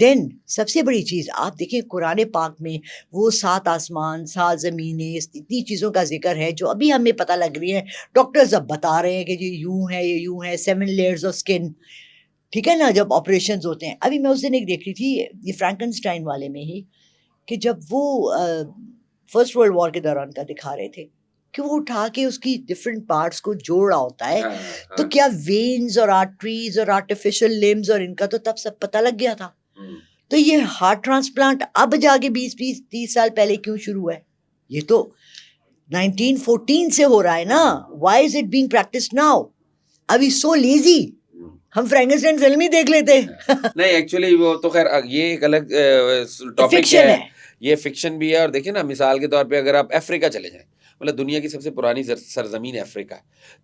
B: دین سب سے بڑی چیز آپ دیکھیں قرآن پاک میں وہ 7 آسمان 7 زمینیں, اتنی چیزوں کا ذکر ہے جو ابھی ہمیں پتہ لگ رہی ہے. ڈاکٹرز اب بتا رہے ہیں کہ یہ یوں ہے, یہ یوں ہے, 7 لیئرز آف اسکن, ٹھیک ہے نا, جب آپریشنز ہوتے ہیں. ابھی میں اس دن ایک دیکھ رہی تھی یہ فرینکنسٹائن والے میں ہی, کہ جب وہ فرسٹ ورلڈ وار کے دوران کا دکھا رہے تھے کہ وہ اٹھا کے اس کی ڈفرینٹ پارٹس کو جوڑ رہا ہوتا ہے, تو کیا وینز اور آرٹریز اور آرٹیفیشل لمز اور ان کا تو تب سب پتہ لگ گیا تھا. تو یہ ہارٹ ٹرانسپلانٹ اب جا کے 20-30 سال پہلے کیوں شروع ہوا ہے؟ یہ تو 1914 سے ہو رہا ہے نا. Why is it being practice now? ابھی سو لیزی, ہم فرینکسٹائن فلم ہی دیکھ لیتے.
A: نہیں ایکچولی وہ تو خیر یہ ایک الگ ٹاپک ہے, یہ فکشن بھی ہے. اور دیکھیں نا, مثال کے طور پہ اگر آپ افریقہ چلے جائیں, مطلب دنیا کی سب سے پرانی سرزمین افریقہ ہے,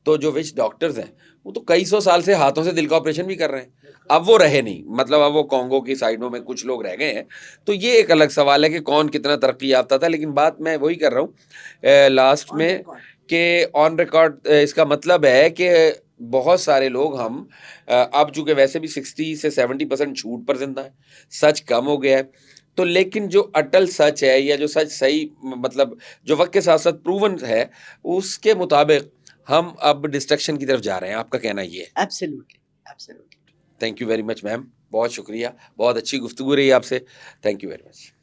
A: تو جو وچ ڈاکٹرز ہیں وہ تو کئی 100 سال سے ہاتھوں سے دل کا آپریشن بھی کر رہے ہیں. اب وہ رہے نہیں, مطلب اب وہ کانگو کی سائڈوں میں کچھ لوگ رہ گئے ہیں. تو یہ ایک الگ سوال ہے کہ کون کتنا ترقی یافتہ تھا. لیکن بات میں وہی کر رہا ہوں لاسٹ میں کہ آن ریکارڈ, اس کا مطلب ہے کہ بہت سارے لوگ ہم اب چونکہ ویسے بھی 60 سے 70% جھوٹ پر زندہ ہے, سچ کم ہو گیا ہے. تو لیکن جو اٹل سچ ہے یا جو سچ صحیح, مطلب جو وقت کے ساتھ ساتھ پروون ہے, اس کے مطابق ہم اب ڈسٹرکشن کی طرف جا رہے ہیں. آپ کا کہنا یہ ہے؟
B: Absolutely.
A: Thank you very much ma'am, بہت شکریہ, بہت اچھی گفتگو رہی آپ سے. Thank you very much.